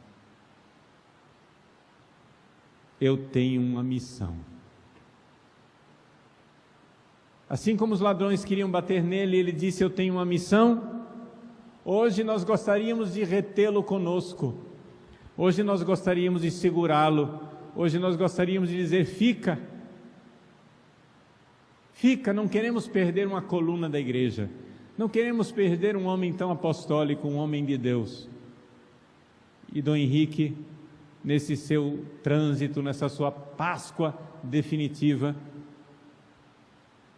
eu tenho uma missão. Assim como os ladrões queriam bater nele, ele disse: eu tenho uma missão. Hoje nós gostaríamos de retê-lo conosco. Hoje nós gostaríamos de segurá-lo. Hoje nós gostaríamos de dizer: fica. Fica, não queremos perder uma coluna da igreja. Não queremos perder um homem tão apostólico, um homem de Deus. E Dom Henrique, nesse seu trânsito, nessa sua Páscoa definitiva,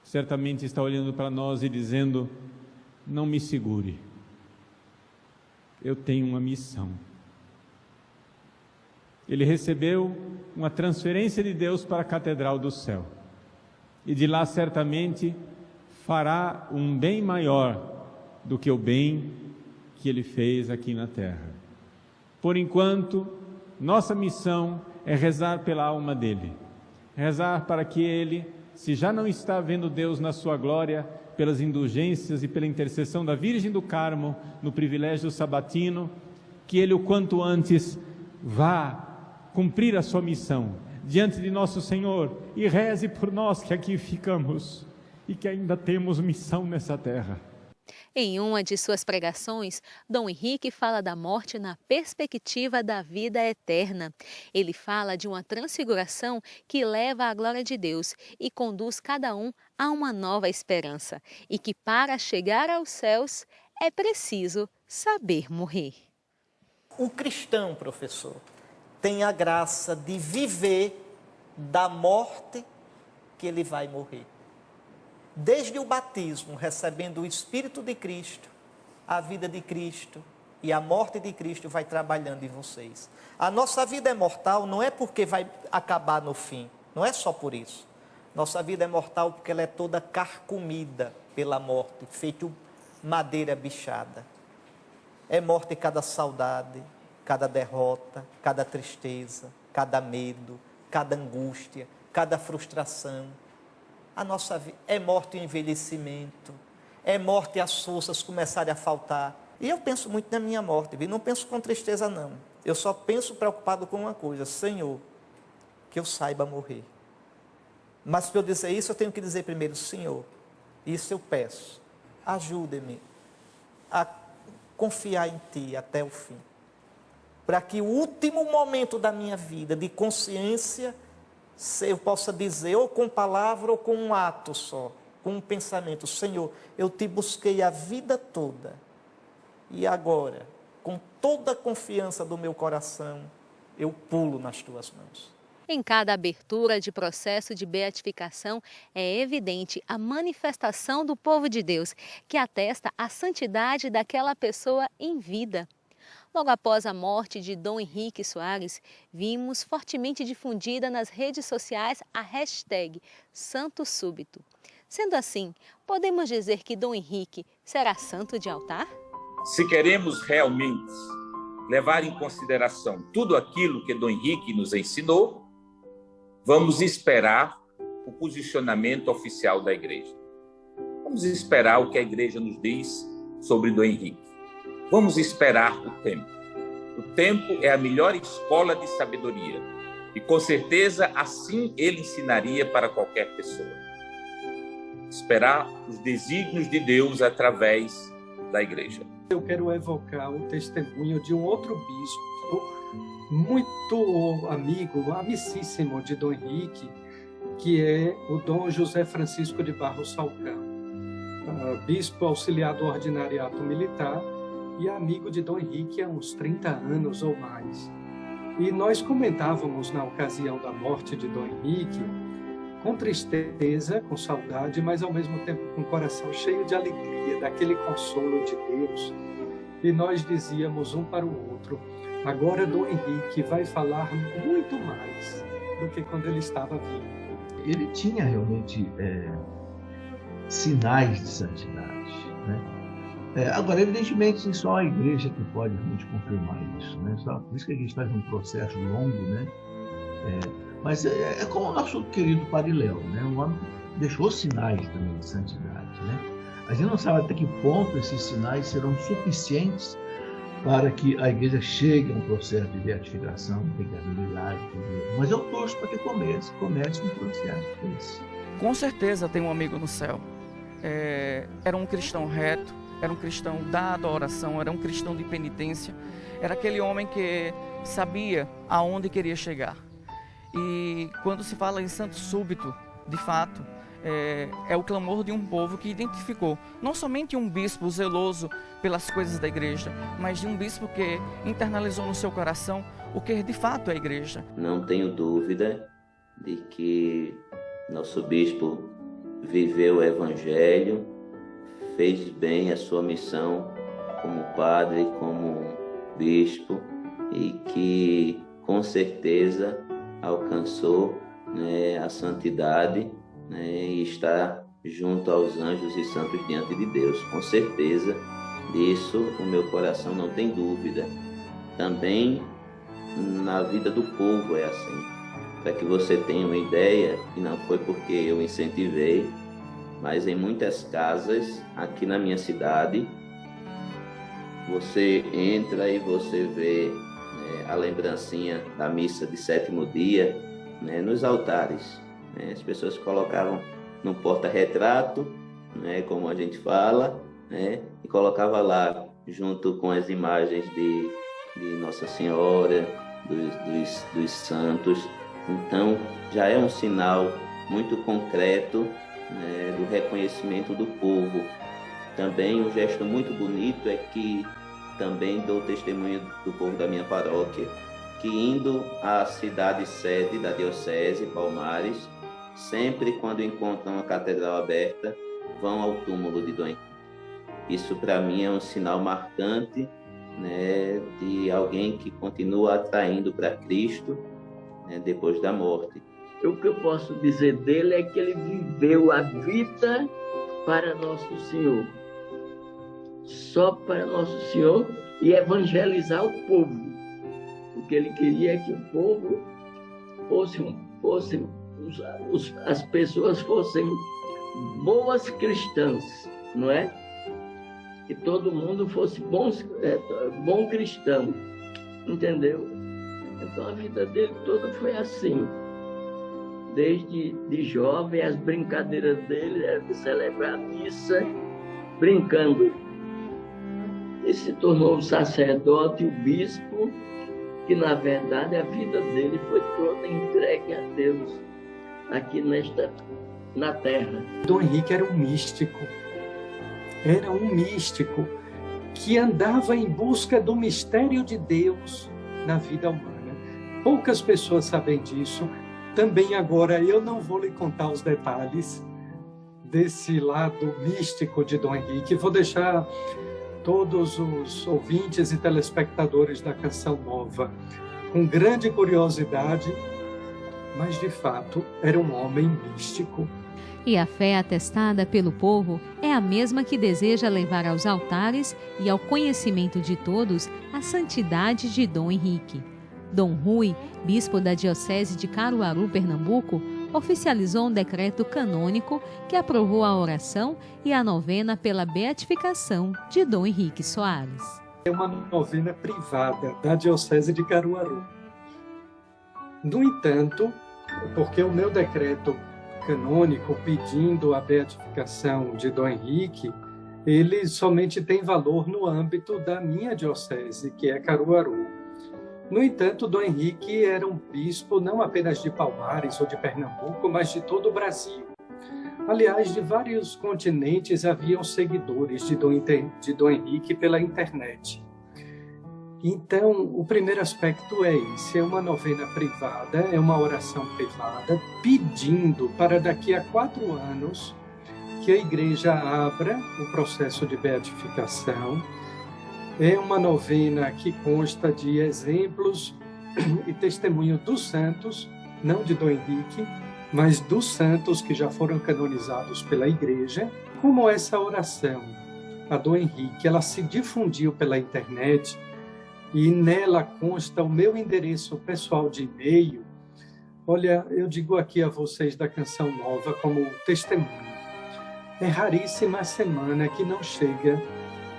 certamente está olhando para nós e dizendo: não me segure, eu tenho uma missão. Ele recebeu uma transferência de Deus para a Catedral do Céu, e de lá certamente fará um bem maior do que o bem que ele fez aqui na terra. Por enquanto, nossa missão é rezar pela alma dele, rezar para que ele, se já não está vendo Deus na sua glória, pelas indulgências e pela intercessão da Virgem do Carmo, no privilégio sabatino, que ele o quanto antes vá cumprir a sua missão diante de nosso Senhor e reze por nós que aqui ficamos e que ainda temos missão nessa terra. Em uma de suas pregações, Dom Henrique fala da morte na perspectiva da vida eterna. Ele fala de uma transfiguração que leva à glória de Deus e conduz cada um a uma nova esperança, e que para chegar aos céus é preciso saber morrer. Um cristão, professor, tem a graça de viver da morte que ele vai morrer. Desde o batismo, recebendo o Espírito de Cristo, a vida de Cristo e a morte de Cristo vai trabalhando em vocês. A nossa vida é mortal não é porque vai acabar no fim, não é só por isso. Nossa vida é mortal porque ela é toda carcomida pela morte, feito madeira bichada. É morte cada saudade, cada derrota, cada tristeza, cada medo, cada angústia, cada frustração. A nossa vida é morte o envelhecimento, é morte as forças começarem a faltar. E eu penso muito na minha morte, não penso com tristeza não. Eu só penso preocupado com uma coisa: Senhor, que eu saiba morrer. Mas para eu dizer isso, eu tenho que dizer primeiro: Senhor, isso eu peço, ajude-me a confiar em Ti até o fim. Para que o último momento da minha vida de consciência, eu possa dizer, ou com palavra, ou com um ato só, com um pensamento: Senhor, eu Te busquei a vida toda, e agora, com toda a confiança do meu coração, eu pulo nas Tuas mãos. Em cada abertura de processo de beatificação é evidente a manifestação do povo de Deus, que atesta a santidade daquela pessoa em vida. Logo após a morte de Dom Henrique Soares, vimos fortemente difundida nas redes sociais a hashtag Santo Súbito. Sendo assim, podemos dizer que Dom Henrique será santo de altar? Se queremos realmente levar em consideração tudo aquilo que Dom Henrique nos ensinou, vamos esperar o posicionamento oficial da Igreja. Vamos esperar o que a Igreja nos diz sobre Dom Henrique. Vamos esperar o tempo. O tempo é a melhor escola de sabedoria. E com certeza assim ele ensinaria para qualquer pessoa. Esperar os desígnios de Deus através da Igreja. Eu quero evocar o testemunho de um outro bispo, muito amigo, amicíssimo de Dom Henrique, que é o Dom José Francisco de Barros Salcão, bispo auxiliar do Ordinariato Militar, e amigo de Dom Henrique há uns 30 anos ou mais. E nós comentávamos na ocasião da morte de Dom Henrique, com tristeza, com saudade, mas ao mesmo tempo com o coração cheio de alegria, daquele consolo de Deus, e nós dizíamos um para o outro: agora Dom Henrique vai falar muito mais do que quando ele estava vivo. Ele tinha realmente sinais de santidade, né? Agora, evidentemente, só a igreja que pode realmente confirmar isso, né? Por isso que a gente faz um processo longo, né? Mas é como o nosso querido Padre Léo, né? Um homem que deixou sinais também de santidade, né? A gente não sabe até que ponto esses sinais serão suficientes para que a igreja chegue a um processo de beatificação, de milagre, mas eu torço para que comece um processo desse. Com certeza tem um amigo no céu. Era um cristão reto, era um cristão dado à oração, era um cristão de penitência, era aquele homem que sabia aonde queria chegar. E quando se fala em santo súbito, de fato, é o clamor de um povo que identificou não somente um bispo zeloso pelas coisas da igreja, mas de um bispo que internalizou no seu coração o que de fato é a igreja. Não tenho dúvida de que nosso bispo viveu o evangelho, fez bem a sua missão como padre, como bispo, e que com certeza alcançou, né, a santidade, né, e está junto aos anjos e santos diante de Deus. Com certeza disso o meu coração não tem dúvida. Também na vida do povo é assim. Para que você tenha uma ideia, e não foi porque eu incentivei, mas em muitas casas aqui na minha cidade, você entra e você vê, né, a lembrancinha da missa de 7º dia, né, nos altares. As pessoas colocavam no porta-retrato, né, como a gente fala, né, e colocava lá, junto com as imagens de Nossa Senhora, dos santos. Então, já é um sinal muito concreto, né, do reconhecimento do povo. Também um gesto muito bonito é que também dou testemunho do povo da minha paróquia, que indo à cidade sede da Diocese, Palmares, sempre quando encontram a catedral aberta, vão ao túmulo de Dom Henrique. Isso para mim é um sinal marcante, né, de alguém que continua atraindo para Cristo, né, depois da morte. O que eu posso dizer dele é que ele viveu a vida para Nosso Senhor. Só para Nosso Senhor e evangelizar o povo. Porque ele queria que o povo as pessoas fossem boas cristãs, não é? Que todo mundo fosse bom cristão, entendeu? Então a vida dele toda foi assim. Desde de jovem, as brincadeiras dele eram de celebrar a missa brincando. E se tornou o sacerdote, o bispo, que na verdade a vida dele foi toda entregue a Deus aqui na terra. Dom Henrique era um místico que andava em busca do mistério de Deus na vida humana. Poucas pessoas sabem disso. Também agora eu não vou lhe contar os detalhes desse lado místico de Dom Henrique. Vou deixar todos os ouvintes e telespectadores da Canção Nova com grande curiosidade, mas de fato era um homem místico. E a fé atestada pelo povo é a mesma que deseja levar aos altares e ao conhecimento de todos a santidade de Dom Henrique. Dom Rui, bispo da Diocese de Caruaru, Pernambuco, oficializou um decreto canônico que aprovou a oração e a novena pela beatificação de Dom Henrique Soares. É uma novena privada da Diocese de Caruaru. No entanto, porque o meu decreto canônico pedindo a beatificação de Dom Henrique, ele somente tem valor no âmbito da minha diocese, que é Caruaru. No entanto, Dom Henrique era um bispo não apenas de Palmares ou de Pernambuco, mas de todo o Brasil. Aliás, de vários continentes haviam seguidores de Dom Henrique pela internet. Então, o primeiro aspecto é esse, é uma novena privada, é uma oração privada, pedindo para daqui a 4 anos que a igreja abra o processo de beatificação É uma novena que consta de exemplos e testemunho dos santos, não de Dom Henrique, mas dos santos que já foram canonizados pela Igreja. Como essa oração a Dom Henrique, ela se difundiu pela internet e nela consta o meu endereço pessoal de e-mail. Olha, eu digo aqui a vocês da Canção Nova como testemunho. É raríssima a semana que não chega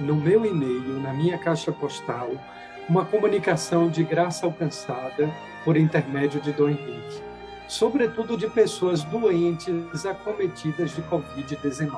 no meu e-mail, na minha caixa postal, uma comunicação de graça alcançada por intermédio de Dom Henrique, sobretudo de pessoas doentes acometidas de Covid-19,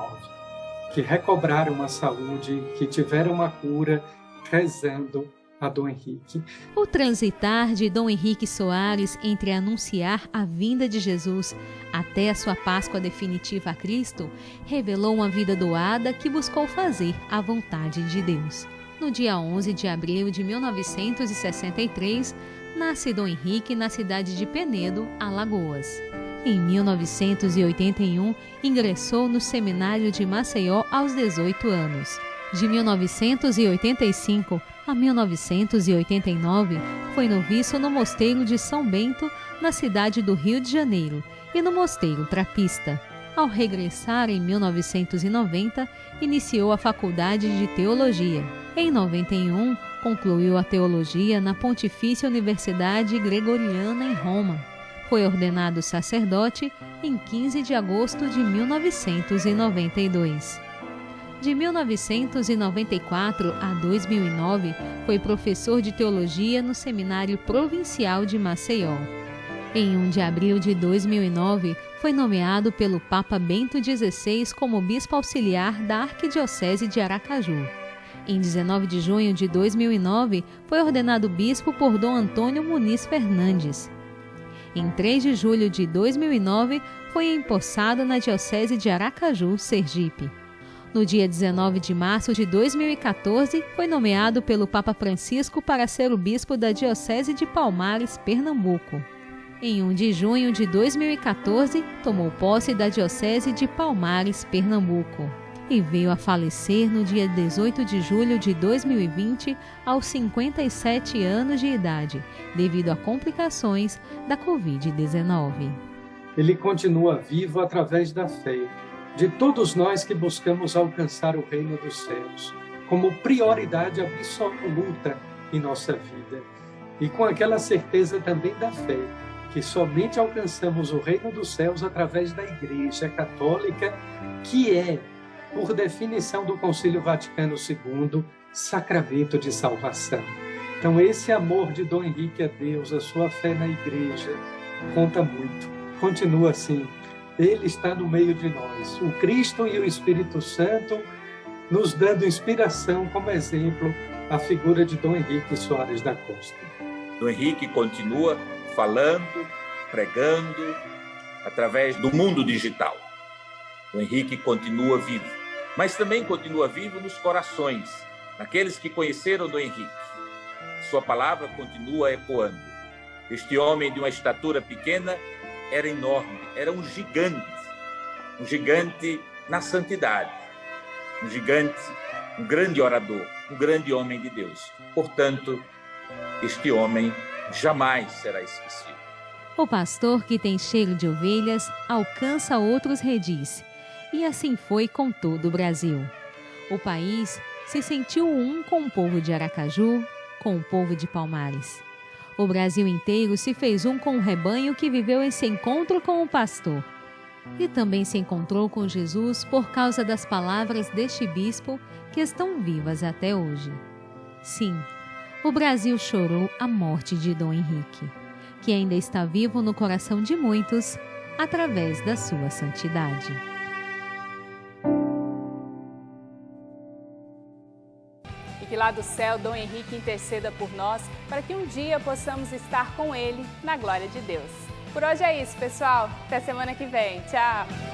que recobraram a saúde, que tiveram uma cura, rezando a Dom Henrique. O transitar de Dom Henrique Soares entre anunciar a vinda de Jesus até a sua Páscoa definitiva a Cristo revelou uma vida doada que buscou fazer a vontade de Deus. No dia 11 de abril de 1963, nasce Dom Henrique na cidade de Penedo, Alagoas. Em 1981, ingressou no seminário de Maceió aos 18 anos. De 1985 a 1989, foi noviço no Mosteiro de São Bento, na cidade do Rio de Janeiro, e no Mosteiro Trapista. Ao regressar em 1990, iniciou a Faculdade de Teologia. Em 91, concluiu a teologia na Pontifícia Universidade Gregoriana em Roma. Foi ordenado sacerdote em 15 de agosto de 1992. De 1994 a 2009, foi professor de teologia no Seminário Provincial de Maceió. Em 1 de abril de 2009, foi nomeado pelo Papa Bento XVI como bispo auxiliar da Arquidiocese de Aracaju. Em 19 de junho de 2009, foi ordenado bispo por Dom Antônio Muniz Fernandes. Em 3 de julho de 2009, foi empossado na Diocese de Aracaju, Sergipe. No dia 19 de março de 2014, foi nomeado pelo Papa Francisco para ser o bispo da Diocese de Palmares, Pernambuco. Em 1 de junho de 2014, tomou posse da Diocese de Palmares, Pernambuco. E veio a falecer no dia 18 de julho de 2020, aos 57 anos de idade, devido a complicações da Covid-19. Ele continua vivo através da fé de todos nós que buscamos alcançar o reino dos céus, como prioridade absoluta em nossa vida. E com aquela certeza também da fé, que somente alcançamos o reino dos céus através da Igreja Católica, que é, por definição do Concílio Vaticano II, sacramento de salvação. Então, esse amor de Dom Henrique a Deus, a sua fé na Igreja, conta muito. Continua assim. Ele está no meio de nós, o Cristo e o Espírito Santo, nos dando inspiração como exemplo a figura de Dom Henrique Soares da Costa. Dom Henrique continua falando, pregando, através do mundo digital. Dom Henrique continua vivo, mas também continua vivo nos corações, naqueles que conheceram Dom Henrique. Sua palavra continua ecoando. Este homem de uma estatura pequena era enorme, era um gigante na santidade, um gigante, um grande orador, um grande homem de Deus. Portanto, este homem jamais será esquecido. O pastor que tem cheiro de ovelhas alcança outros redis, e assim foi com todo o Brasil. O país se sentiu um com o povo de Aracaju, com o povo de Palmares. O Brasil inteiro se fez um com o rebanho que viveu esse encontro com o pastor. E também se encontrou com Jesus por causa das palavras deste bispo que estão vivas até hoje. Sim, o Brasil chorou a morte de Dom Henrique, que ainda está vivo no coração de muitos através da sua santidade. E que lá do céu Dom Henrique interceda por nós para que um dia possamos estar com ele na glória de Deus. Por hoje é isso, pessoal. Até semana que vem. Tchau!